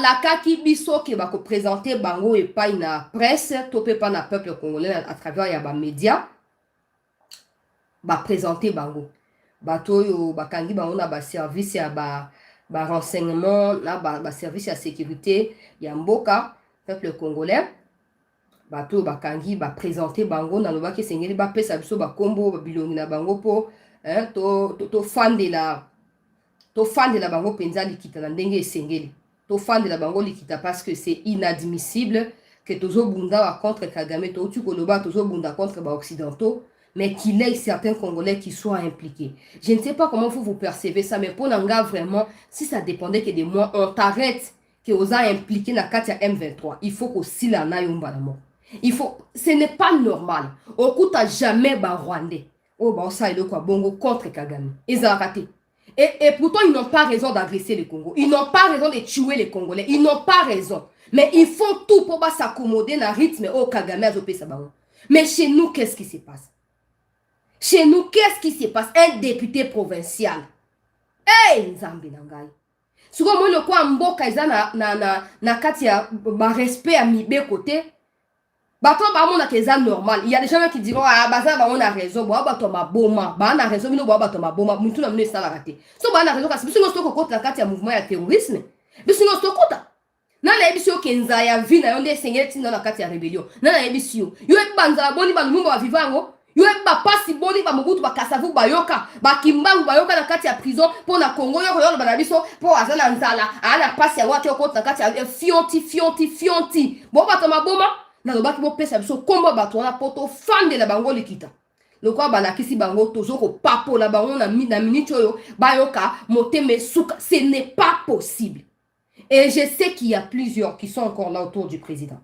laka ki biso ke bako présenter bango et pas na presse, topé pas na peuple congolais à travers ya ba média. Ba présenter bango. Bato yo bakangi bango na ba service ya ba renseignement, na ba service ya sécurité ya mboka peuple congolais. Bato bakangi ba présenter bango na loba ke sengeli ba pesa biso ba kombo ba bilongi na bango po to fan de la bango penza likita na ndenge esengeli. To fan de la bango likita parce que c'est inadmissible que tozo bunda contre Kagame, to tu koloba tozo bunda contre ba occidentaux, mais qu'il y ait certains Congolais qui soient impliqués. Je ne sais pas comment vous percevez ça, mais pour Nanga vraiment, si ça dépendait que de moi, on t'arrête que vous a impliqué dans Katia M23. Il faut qu'aussi la naïumba la mort. Il faut, ce n'est pas normal. On coûte à jamais ba Rwandais. Oh, bah, ça est le quoi, bongo contre Kagame. Ils ont raté. Et pourtant, ils n'ont pas raison d'agresser le Congo. Ils n'ont pas raison de tuer les Congolais. Ils n'ont pas raison. Mais ils font tout pour s'accommoder dans le rythme. Oh, Kagame a zopé ça. Mais chez nous, qu'est-ce qui se passe? Chez nous, qu'est-ce qui se passe? Un député provincial. Hey, Nzambi Nangai. Souvent, moi, le quoi, mboka, na katia, respect à mi côté. Bato ba mona keza normal. Il y a des gens qui diront ah baza ba on a raison, ba bato ma boma, ba na raison bino ba bato ma boma, muntu na mne sala raté. So ba na raison kasi biso sto ko la kati ya mouvement ya terrorisme. Biso sto kota. Na la ebisio kenza ya vi na yonde sengeti na kati ya rébellion. Na la ebisio. Yo e banza boni ba lumumba wa vivango. Yo e ba pasi boni ba mobutu ba kasavu ba yoka, ba kimbangu ba yoka na kati ya prison pour na Congo yo yo ba na biso pour azana nzala. Ana pasi ya watu yo kota kati ya fionti. Bo bato ma boma na lobaki bo pesa biso kombo bato na poto fan de la bango likita lokwa balakisi bango tozo ko papo la bango na minute oyo bayoka moteme suka. Ce n'est pas possible. Et je sais qu'il y a plusieurs qui sont encore là autour du président.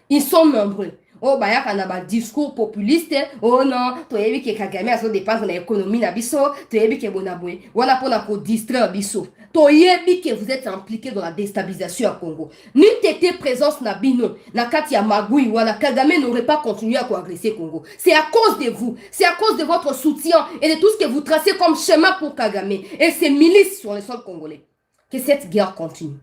Ils sont nombreux. Oh bayaka na ba discours populiste. Oh non, to yebi ke Kagame aso dépendre na économie na biso, to yebi ke bonabwe wala pona ko distraire biso. To yebi que vous êtes impliqué dans la déstabilisation au Congo. Ni tété présence na bino, na kati ya magui wala Kagame n'aurait pas continué à agresser Congo. C'est à cause de vous, c'est à cause de votre soutien et de tout ce que vous tracez comme chemin pour Kagame et ses milices sur le sol congolais que cette guerre continue.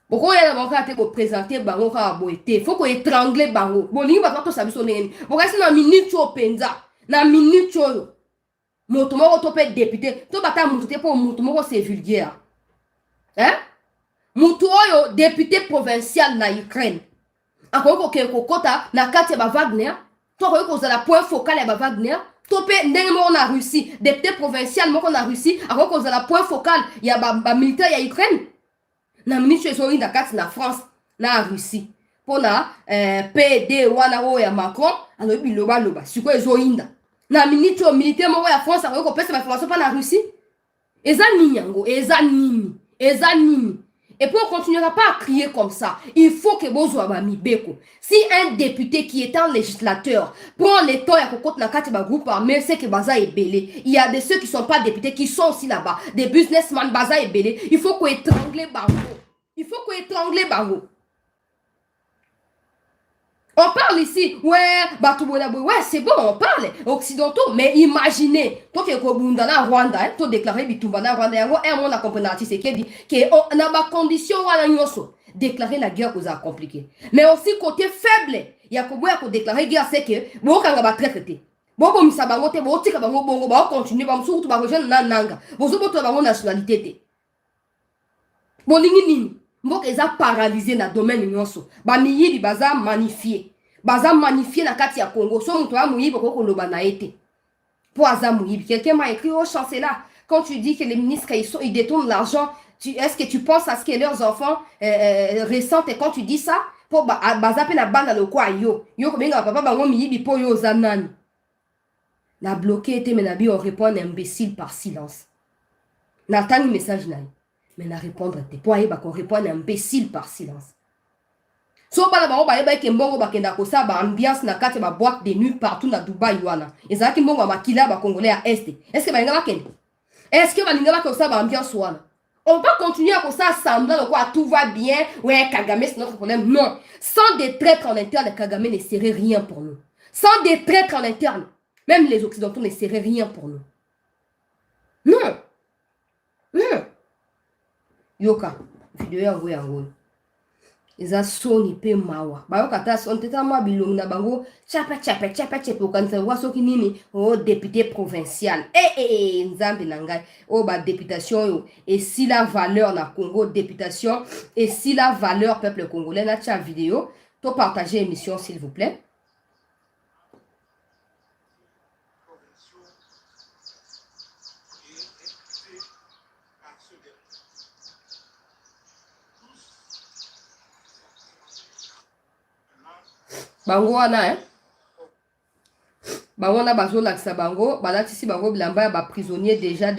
Pourquoi il y a des gens qui ont présenté Bango à Boété? Il faut qu'on étrangle Bango. Bon, il va pas tout ça. Pourquoi c'est dans la minute où penza? Dans la minute où Motomoro topé député. Tu vas monter pour Motomoro, c'est vulgaire. Hein? Motomoro, député provincial na Ukraine. Encore que Kokota, na Katia Wagner. Tu vois que la point focal à Wagner. Topé ndenge na Russie. Député provincial, moi na Russie. Encore que la point focal, il y a militaire ya Ukraine. Na ministre ezoi na kati na France na Russie pona PD wana o ya Macron alo biloba loba siko ezoinda na ministre militaire mo ya France ako pesa ba information pa na Russie eza nini yango eza nini. Et puis on continuera pas à crier comme ça. Il faut que bozwa ba mibeko. Si un député qui est un législateur prend le temps ya kokota na kati ba groupe armé, c'est que baza est belé. Il y a de ceux qui sont pas députés qui sont aussi là-bas, des businessmen baza est belé. Il faut qu'on étrangle bango. Il faut qu'on étrangle bango. On parle ici, ouais, c'est bon, on parle, occidentaux, mais imaginez, toi qui es au Rwanda, toi déclaré Bitumbana Rwanda, on a compris c'est qui dit que dans ma condition, déclarer la guerre vous a compliqué. Mais aussi côté faible, il y a qu'on déclarer guerre, c'est que, bon, quand on va traiter. Bon, comme ça, bon, tika bango bongo, bon, continuer, bon, surtout, bon, rejoindre nanga, bon, so, bon, bon, nationalité. Bon, nini, mboka eza paralysé na domaine nyonso ba miyili baza magnifié na kati ya Congo so muto ya muyibi ko koloba na ete po aza muyibi. Quelqu'un m'a écrit au chancelier quand tu dis que les ministres ils détournent l'argent, est-ce que tu penses à ce que leurs enfants ressentent quand tu dis ça po baza pe na bana lokwa yo ko benga papa bango muyibi po yo zanani na bloqué ete menabi on répond imbécile par silence na tani message na mais na répondre te po ayeba qu'on répond imbécile par silence. So bala bango bayeba ke mbongo bakenda kosa ba ambiance na kati ba boîte de nuit partout na Dubaï wana. Ezaki mbongo makila ba congolais à est. Est-ce que balinga bakende? Est-ce que balinga bakosa ba ambiance wana? On va continuer à ça semblant quoi tout va bien. Ouais, Kagame c'est notre problème. Non, sans des traîtres en interne, Kagame ne serait rien pour nous. Sans des traîtres en interne, même les occidentaux ne seraient rien pour nous. Non. Non. Yoka, vidéo ya ngo yango. Eza soni pe mawa. Bayo kata son teta mwa bilong na bango chapa okanisa wa soki nini o député provincial. Nzambe na ngai. O ba députation yo et si la valeur na Congo députation et si la valeur peuple congolais na cha vidéo, to partager émission s'il vous plaît. Bango wana bango na bazo lakisa bango balatisi bango bilamba ya ba prisonnier déjà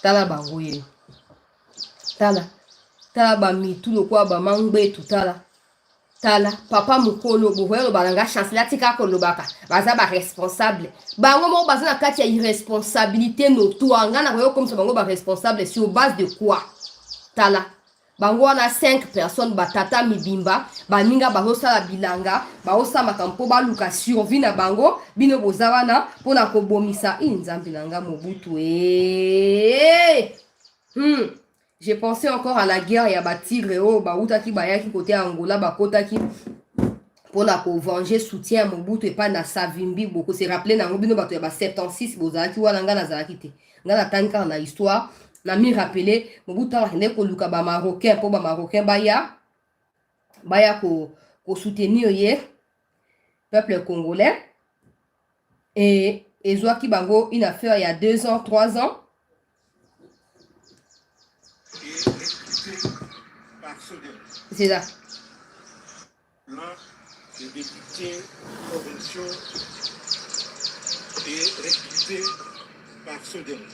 tala bango ye tala ba mitu lokwa ba mangbe tutala tala papa mukolo bohelo balanga chancelier tika kolobaka baza ba responsable bango mo baza na kati ya irresponsabilité notoire ngana koyo comme ça bango ba responsable sur base de quoi tala bango na 5 personnes batata mibimba baninga bazosala bilanga baosala makampo baluka survie na bango bino bozawana pona kobomisa inzambi nanga mobutu J'ai pensé encore à la guerre ya ba tigre o ba utaki bayaki côté Angola ba kotaki pona ko venger soutien Mobutu et pas na Savimbi beaucoup se rappeler na ngobino bato ya ba 76 bozaki wana nga na zalaki te nga na tanka na histoire na mi rappeler Mobutu akende ko luka ba marocain po ba marocain baya ko soutenir ye peuple congolais et ezwaki bango une affaire il y a 2 ans 3 ans. C'est ça. L'un des députés provinciaux est recruté par ce dernier.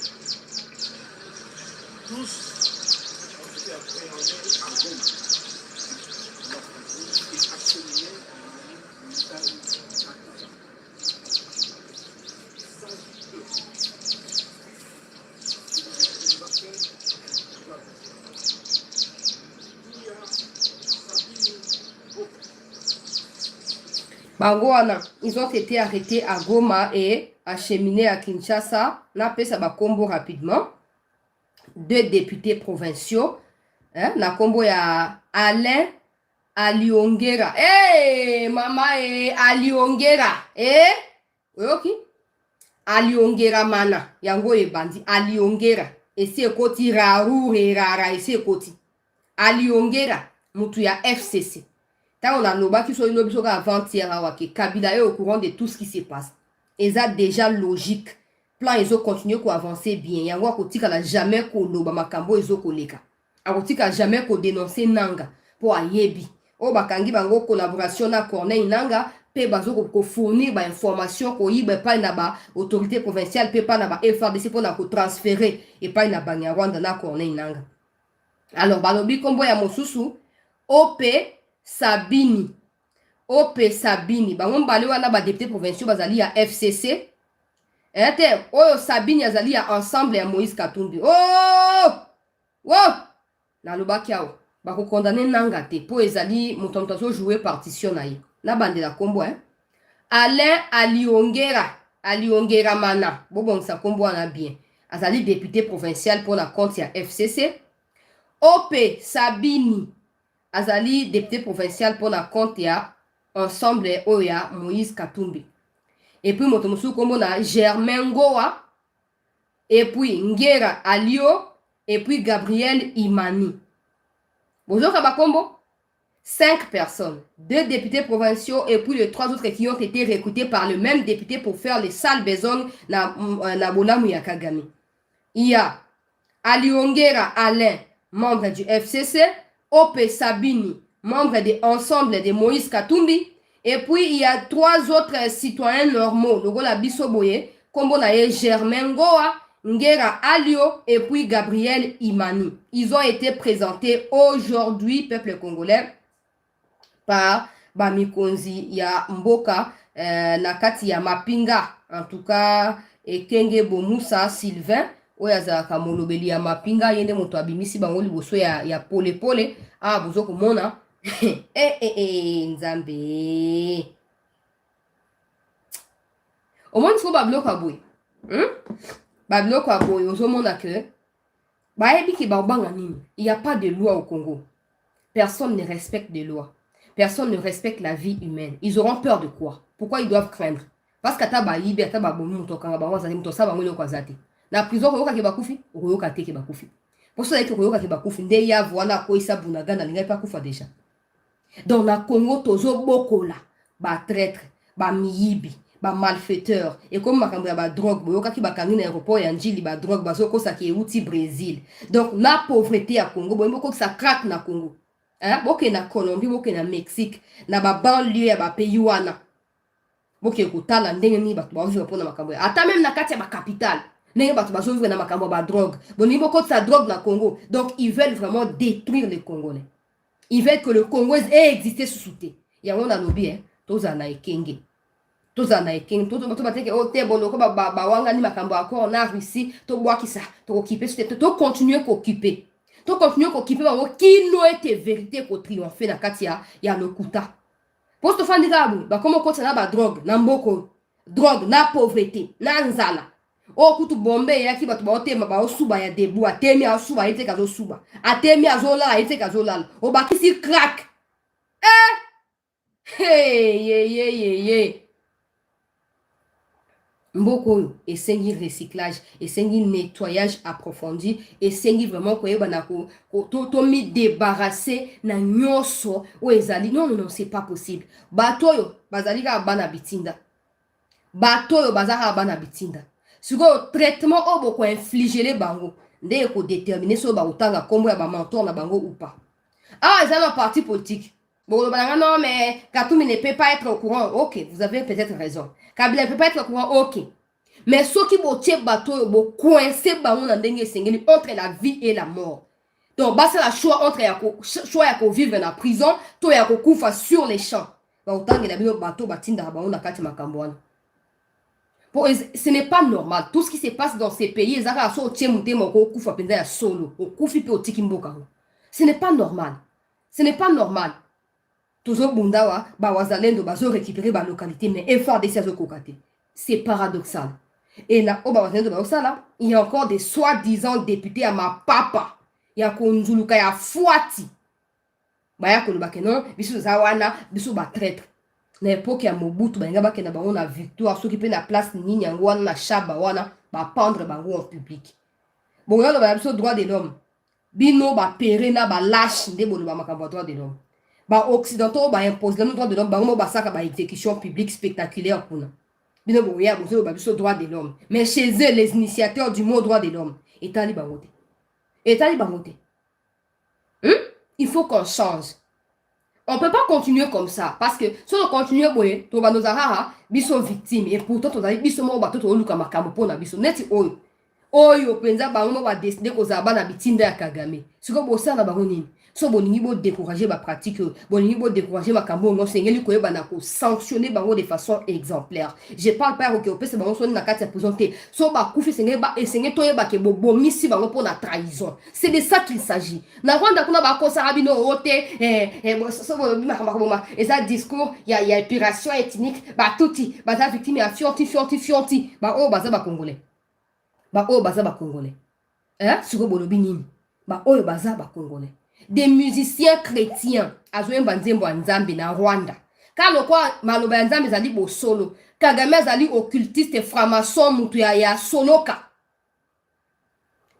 Tous ont été appréhendés en Goma. Leur famille est acheminée Bangoana, ils ont été arrêtés à Goma et acheminés à Kinshasa. On appelle ça combo rapidement. 2 députés provinciaux. Na combo ya Alain Aliongera. Mama Aliongera. Ok. Aliongera mana. Yango e bandi. Aliongera. Esi ekoti raru rara. Esi ekoti. Aliongera. Mutu ya FCC. Tant on a loba qui soit une option avant-hier Kabila est au courant de tout ce qui se passe. Et ça déjà logique. Plan ils ont continué à avancer bien. Yango kotika la jamais ko loba makambo ils ont koleka. Akotika jamais ko dénoncer nanga pour ayebi. O bakangi bango collaboration na Corneille Nanga pe bazo ko fournir ba information ko yiba pa na ba autorité provinciale pe pa na ba FRDC pour na ko transférer et pa na Banyarwanda na Corneille Nanga. Alors, balobi kombo ya mosusu, OP Sabini. OP Sabini. Bango mbale wana ba député provinciaux bazali ya FCC. Ete, oyo Sabini azali ya ensemble ya Moïse Katumbi. Oh! Wow! Nalobaki awo. Bako condamné nanga te. Po ezali moto jouer partition na ye. Na bande la kombo, hein. Alain Aliongera Mana. Bon, ça kombo wana bien. Azali député provincial pour la compte ya FCC. OP Sabini azali député provincial pour la compte ya ensemble oya Moïse Katumbi. Et puis motomusu kombo na Germain Ngoa, et puis Ngera Alio, et puis Gabriel Imani. Bonjour Kabakombo. 5 personnes, 2 députés provinciaux et puis les 3 autres qui ont été recrutés par le même député pour faire les sales besognes na Bolamu ya Kagame. Il y a Aliongera Alain, membre du FCC, OP Sabini, membre de l'ensemble de Moïse Katumbi, et puis il y a 3 autres citoyens normaux, Logola Bissoboye, Kombonaye Germain Ngoa, Ngera Alio, et puis Gabriel Imani. Ils ont été présentés aujourd'hui, peuple congolais, par Bamikonzi ya Mboka, Nakati ya Mapinga, en tout cas, et Kenge Bomusa Sylvain, oyo azalaka molobeli ya Mapinga, yende moto abimisi bango liboso ya pole pole. Ah, bozo komona. Nzambe. Omoni siko babiloko aboye. Babiloko aboye, ozomona que bayebi ki babanga nini. Il n'y a pas de loi au Congo. Personne ne respecte des lois. Personne ne respecte la vie humaine. Ils auront peur de quoi? Pourquoi ils doivent craindre? Parce que ata bayibi, ata babomi moto kanga bazali moto sa bango loko azate. Na prison koyoka ke bakufi, koyoka te ke bakufi. Pour ça que koyoka ke bakufi, nde ya voilà ko isa bunagana linga pa kufa déjà. Dans la Congo tozo bokola, ba traître, ba miyibi, ba malfaiteur, et comme makambo ya ba drogue, boyoka ki bakangi na aéroport ya njili ba drogue bazo ko sa ke uti Brésil. Donc la pauvreté à Congo, boyimo ko ça craque na Congo. Hein, boke na Colombie, boke na Mexique, na ba banlieue ya ba pays wana. Boke kutala ndenge ni ba ba vivre pona makambo. Ata même na kati ya ba capitale. Ndenge ba ba vivre na makambo ba drogue. Bonimo ko sa drogue na Congo. Donc ils veulent vraiment détruire les Congolais. Ils veulent que le Congo ait existé sous thé. Il y a un lobby, hein. Toza na ekenge. Toza na ekenge. Toza bateke o te boloko ba wanga ni makambo encore na Russie. To bois qui ça. To occuper sous thé. To continuer qu'occuper. To continuer qu'occuper bango qui no était vérité ko triompher na katia ya lokuta. Posto fandi gabu ba komo ko na ba drogue na mboko. Drogue na pauvreté na nzala. O kutu bombe ya ki batu ba otema ba osuba ya debu atemi asuba ite kazo suba atemi azola ite kazo lala o ba kisi crack ye mboko esengi recyclage esengi nettoyage approfondi esengi vraiment ko yeba na ko to mi débarrasser na nyoso o ezali non c'est pas possible batoyo bazali ka bana bitinda batoyo bazaka bana bitinda. Sur le traitement au boko infliger les bango ndé ko déterminer so ba utanga kombo ya ba mentor na bango ou pas. Ah, ils ont un parti politique. Bon, non mais Katumbi ne peut pas être au courant. OK, vous avez peut-être raison. Kabila ne peut pas être au courant. OK. Mais ceux qui botier bateau bo coincé bango na ndenge sengeli entre la vie et la mort. Donc bah c'est la choix entre choix ya ko vivre na prison, to ya ko kufa sur les champs. Ba utanga na bino bateau batinda bango na kati makambo wana. Ce n'est pas normal. Tout ce qui se passe dans ces pays, ce n'est pas normal. Ce n'est pas normal. C'est paradoxal. Et là, il y a encore des soi-disant députés à ma papa. Il y a Konzuluka, il y a Fouati. Il y a Kolobakeno, bisu Zawana, bisu Batraître. Na époque ya Mobutu balinga bakenda bango na victoire soki pe na place nini yango wana na chaba wana ba pendre bango en public. Bon yalo ba biso droit de l'homme. Bino ba pere na ba lâche nde bolo ba makambo droit de l'homme. Ba occidentaux ba impose le droit de l'homme bango ba saka ba exécution publique spectaculaire kuna. Bino bo ya bozo ba biso droit de l'homme. Mais chez eux les initiateurs du mot droit de l'homme etali bango te. Etali bango te. Il faut qu'on change. On ne peut pas continuer comme ça. Parce que si on continue, on va nous avoir des victimes. Et pourtant, on a des victimes. On va nous avoir des victimes. oyo penza bango ba décider ko zaba na bitinda ya Kagame siko bosa na bango nini so bolingi bo décourager ba pratique bolingi bo décourager makambo ngo sengeli ko yeba na ko sanctionner bango de façon exemplaire. Je parle pas que opesa bango so na kati ya prison te so ba kufi sengeli ba esengeli to yeba ke bo bomisi bango pour la trahison. C'est de ça qu'il s'agit. Na Rwanda kuna ba ko sarabino ote so bo makambo et ça discours ya épuration ethnique ba tuti ba za victime ya fianti ba o baza ba congolais. Ba oyo baza ba congolais. Siko bolobi nini? Ba oyo baza ba congolais. Des musiciens chrétiens azoyemba nzembo ya Nzambe na Rwanda. Kalo kwa maloba ya Nzambe ezali bo solo. Kagame azali occultiste franc-maçon mutu ya soloka.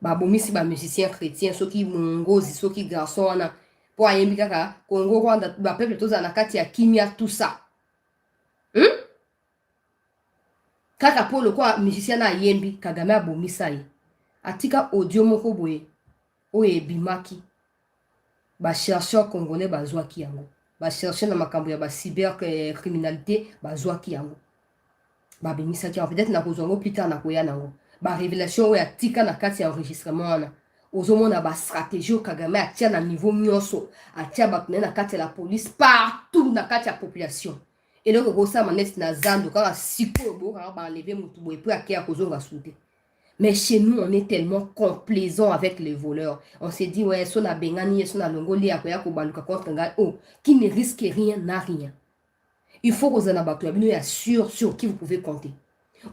Ba bomisi ba musiciens chrétiens soki mongozi soki garçon wana po ayembi kaka Congo Rwanda ba peuple toza na kati ya kimia tout ça. Kaka po le kwa musicien na yembi Kagame abomisa ye. Atika audio moko boye oye bimaki. Ba chercheur congolais bazwaki yango. Ba chercheur na makambo ya ba cybercriminalité bazwaki yango. Ba bimisa ki peut-être na kozongo plus tard na koya nango. Ba révélation oya tika na kati ya enregistrement wana. Ozomona ba stratégie Kagame atia na niveau nyonso. Atia ba na kati ya la police partout na kati ya population. Et donc, ça m'a dit na zando quand siko bo quand ba enlever mutu bo et puis akia kozonga souté. Mais chez nous, on est tellement complaisant avec les voleurs. On s'est dit, ouais, son a bengani, son a longoli, akoya ko baluka contre ngai. Oh, qui ne risque rien n'a rien. Il faut que vous en abattoir. Il y a sur qui vous pouvez compter.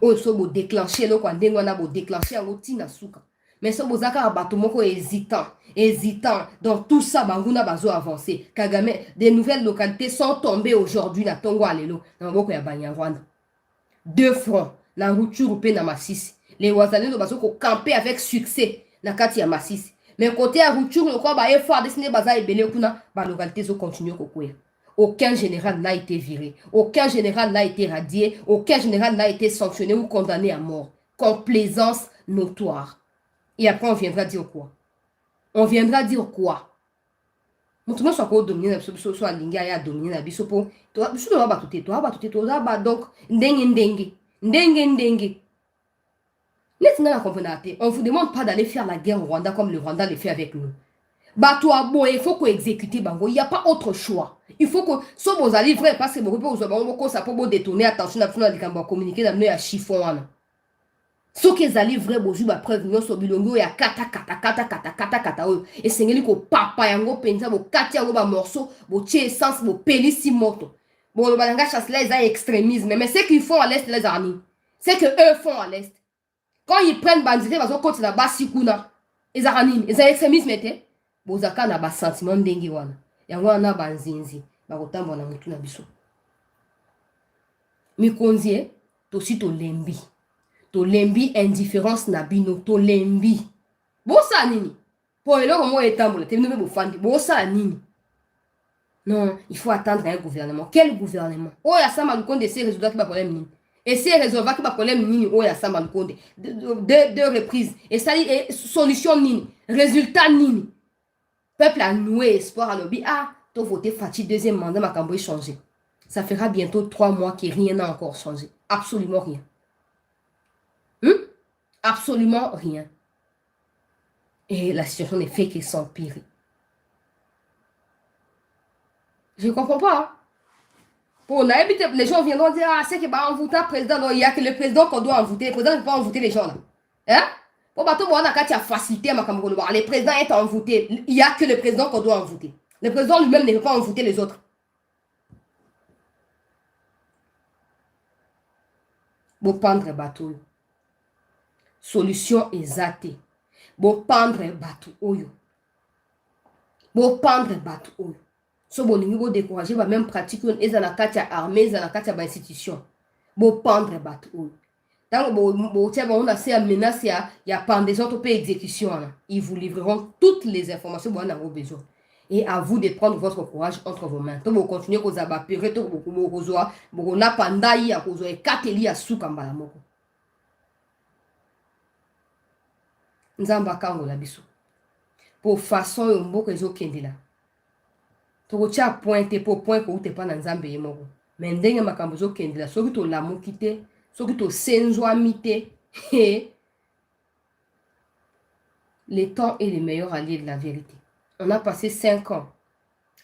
Oh, so vous déclencher, là, quand on a vous déclencher, on tina souka. Mais so vous avez un bateau moko hésitant. Donc tout ça, banguna bazo avancé. Kagame, des nouvelles localités sont tombées aujourd'hui, na Tongo Alelo, na Mboko ya Banyarwanda. 2 fronts, na Rutshuru pe na Masisi. Les Wazalendo bazo ko camper avec succès na kati ya Masisi. Mais côté à Rutshuru, le quoi ba effort dessiné baza ebele kuna, ba localité zo continue ko kouya. Aucun général n'a été viré, aucun général n'a été radié, aucun général n'a été sanctionné ou condamné à mort. Complaisance notoire. Et après on viendra dire quoi? On viendra dire quoi? Mutumo soit ko dominer na biso so alinga ya dominer na biso po to biso to ba tuté to ba donc ndenge. On ne vous demande pas d'aller faire la guerre au Rwanda comme le Rwanda le fait avec nous. Il faut qu'on exécute Bango. Il n'y a pas autre choix. Il faut que si vous allez vrai parce que vous détourner attention à communiquer dans le chiffon. Si vous allez vrai vous jouez preuve nous sur bilongo ya kata et c'est ngeli ko papa yango penza bo kati yango ba morceau bo tie essence bo pelisi moto. Bon le balanga chasse les extrémisme mais c'est qu'ils font à l'est les amis. C'est que eux font à l'est. Quand ils prennent bandité, ils vont continuer à basikuna. Ils ont extrémisme été. Bozaka na ba sentiment dengi wana. Yango na banzinzi. Ba kotambo na mutu na biso. Mikonzie to si to lembi. To lembi indifférence na bino to lembi. Bosa nini? Po eloko mo etambola, te bino be bofandi. Bosa nini? Non, il faut attendre un gouvernement. Quel gouvernement? Oh ya sama lukonde ces résultats qui ba problème nini? Et si résolvable qui va problème nini oh ya sama lukonde deux reprises et ça et solution nini résultat nini peuple a noué espoir à lobby to voter Fati deuxième mandat makambo changé ça fera bientôt 3 mois que rien n'a encore changé absolument rien absolument rien et la situation ne fait que s'empirer. Je comprends pas Pour les gens viendront dire c'est que bah on vote un président, non, il y a que le président qu'on doit en voter. Le président ne peut pas en voter les gens là. Hein? Pour bateau, on a qu'à faciliter ma camarade. Les présidents est en voter. Il n'y a que le président qu'on doit en voter. Le président lui-même ne peut pas en voter les autres. Bon prendre bateau. Solution exacte. Bon prendre bateau. Bon prendre bateau. So bon niveau découragé va même pratiquer une ezanakati armée ezanakati ba institution bo pendre bateau tant bo tiens on a ces menaces il y a pendaison to exécution là ils vous livreront toutes les informations bon on a besoin et à vous de prendre votre courage entre vos mains to bo continuer ko zaba pere to bo kozwa bo na pandai ya kozwa ekateli ya suka mbala moko nzamba kango la biso pour façon yo mboko ezokendela tokotia pointe pour point ko utepa na nzambe ye moko mais ndenge makambo zokendela soki to lamuki te soki to senzwami te le temps est le meilleur allié de la vérité. On a passé 5 ans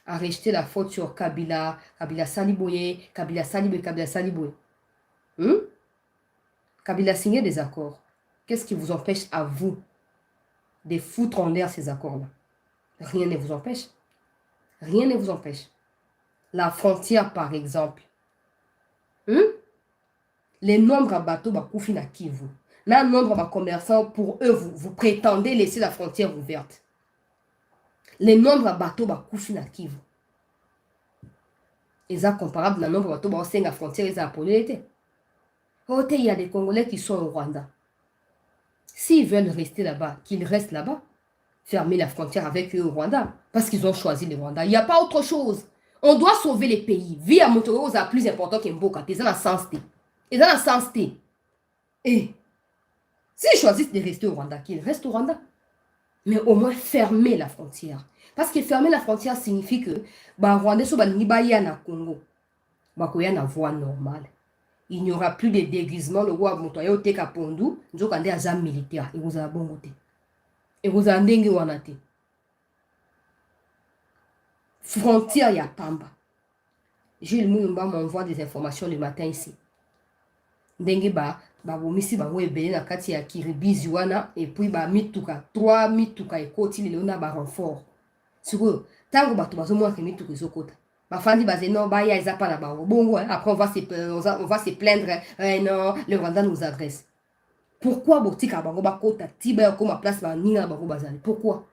à rejeter la faute sur Kabila, Kabila Saliboye, Kabila Saliboye, Kabila Saliboye. Kabila a signé des accords. Qu'est-ce qui vous empêche à vous de foutre en l'air ces accords-là? Rien ne vous empêche. Rien ne vous empêche. La frontière, par exemple. Les nombres à bateaux, bakoufi na Kivu. Le nombre de commerçants, pour eux, vous prétendez laisser la frontière ouverte. Les nombres à bateaux, bakoufi na Kivu. Ils sont comparables au nombre de bateaux, bakoufi na frontière, ils ont appelé. Il y a des Congolais qui sont au Rwanda. S'ils veulent rester là-bas, qu'ils restent là-bas. Fermer la frontière avec eux au Rwanda. Parce qu'ils ont choisi le Rwanda. Il n'y a pas autre chose. On doit sauver les pays. Vie à Motoro est plus important qu'Mboka. Ils ont la sens. Ils ont la sens. Et s'ils choisissent de rester au Rwanda, qu'ils restent au Rwanda. Mais au moins fermer la frontière. Parce que fermer la frontière signifie que Rwanda so baniba na Congo. Bakoya na voie normale. Il n'y aura plus de déguisement. Le roi Motoya au Teka Pondu, nous avons des agents militaires. Et vous avez bon côté. Et vous avez dengue wanate. Frontière ya Pamba. Jules Mouyumba m'envoie des informations le matin ici. Dengue bomisi bango ebele na kati ya Kiribizi wana et puis mituka 3 mituka ekoti lelo na renfort. Siko tango bato bazomona ke mituka ezokota. Bafandi bazeno baya ezapa na bango. Bongo après on va se plaindre non, le Rwanda nous adresse. Pourquoi botika bango bakota tiba comme place ba ninga bango bazali? Pourquoi?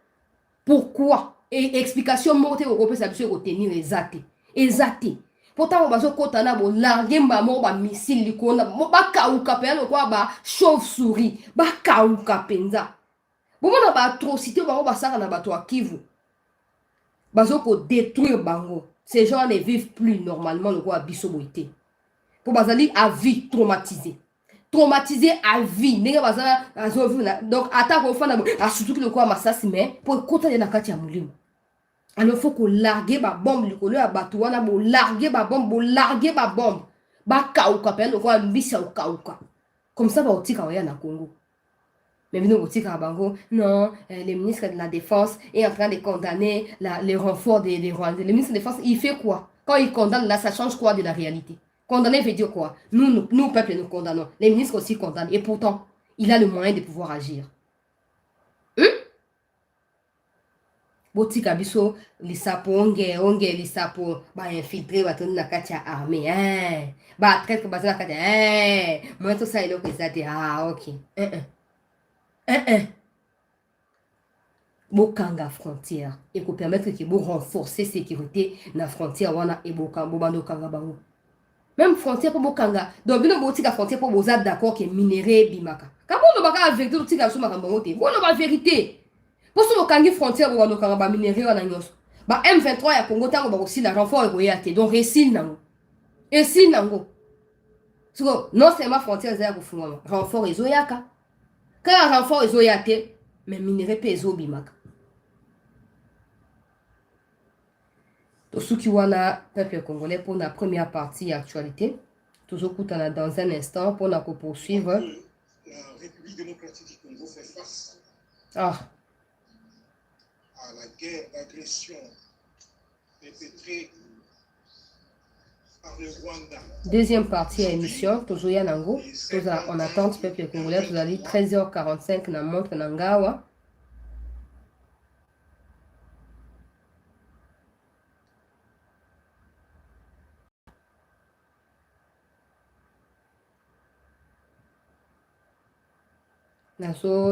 Et explication morte au groupe ça peut retenir exacté. Pourtant bazo kota na bo larguer mbamo ba missile likona ba kauka pe no kwa ba chauve-souris ba kauka penza. Bomona ba atrocité bango basaka na bato a Kivu. Bazo ko détruire bango. Ces gens ne vivent plus normalement le roi biso boité. Pour bazali à vie traumatisé à vie. Donc, attaque au fond, surtout que le quoi massas, mais pour côté de la katia moulim. Alors, il faut qu'on largue ma bombe, le colère à batouana, pour larguer ma bombe, ba kauka, le quoi, mbisi au kauka. Comme ça, va au tika na Congo. Mais nous, au tika bango, non, le ministre de la Défense est en train de condamner les renforts des Rwandais. Le ministre de la Défense, il fait quoi? Quand il condamne, là, ça change quoi de la réalité? Condamner veut dire quoi? Nous, peuple, nous condamnons. Les ministres aussi condamnent. Et pourtant, il a le moyen de pouvoir agir. Botika biso, lisapo, onge, lisapo, infiltré, toni na katia armée. Traite, na katia, moi, tout ça, il est ok. Bokanga frontière. Et pour permettre que vous renforcer sécurité na frontière, wana, et bokanga kanga bango. Même frontière pour Bokanga. Donc, vous avez la frontière pour vous êtes d'accord que minerai bimaka. Quand vous avez la vérité, vous avez la vérité. Pour ce que vous frontière pour vous avez la minerai, M23 ya Congo, vous avez aussi la renfort et donc, récil nango. Récil nango. Non seulement frontière, vous avez renfort et zoyaka. Quand il y a renfort et zoyate, mais minerai pe zo bimaka. Ceux qui wana peuple congolais pour la première partie actualité. Toujours dans un instant pour la poursuivre. La République démocratique du Congo fait face à la guerre d'agression perpétrée par le Rwanda. Deuxième partie à l'émission, toujours Yanango. On attend peuple congolais. Vous allez 13h45 na montre Nangawa.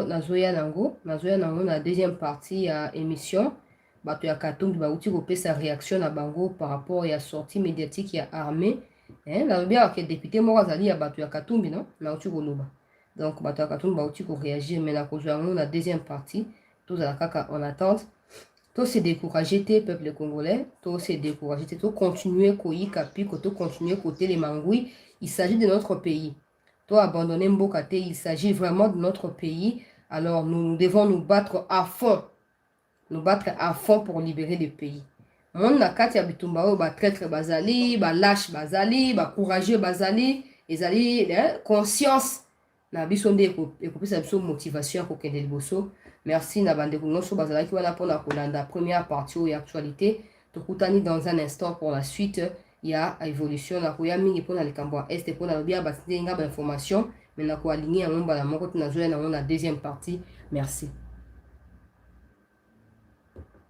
Nazoya nango na deuxième partie à émission bato ya Katumbi bauti kopé sa réaction na bango par rapport à la sortie médiatique ya armée na bien que député moko azali ya bato ya Katumbi non na uti koloba donc bato ya Katumbi bauti ko réagir mais na kozwa yango na deuxième partie tous à kaka en attente to se décourager te peuple congolais to se décourager te to continuer koyika pi ko to continuer côté les mangouis. Il s'agit de notre pays. Toi, abandonner Mbokate, il s'agit vraiment de notre pays. Alors, nous devons nous battre à fond. Nous battre à fond pour libérer le pays. Mon nakati ya bitumba o ba traître bazali, ba lâche bazali, ba courageux bazali, ezali conscience na biso nde ekopesa biso motivation ko kende liboso. Merci na bande nyonso bazalaki wana mpona kolanda première partie oyo ya actualité. Tokutani dans un instant pour la suite ya évolution na koya mingi mpona likambo ya este mpona lobi ya batindi nga ba information mais na koaligner yango mbala moko te nazoya nango na deuxième partie. Merci.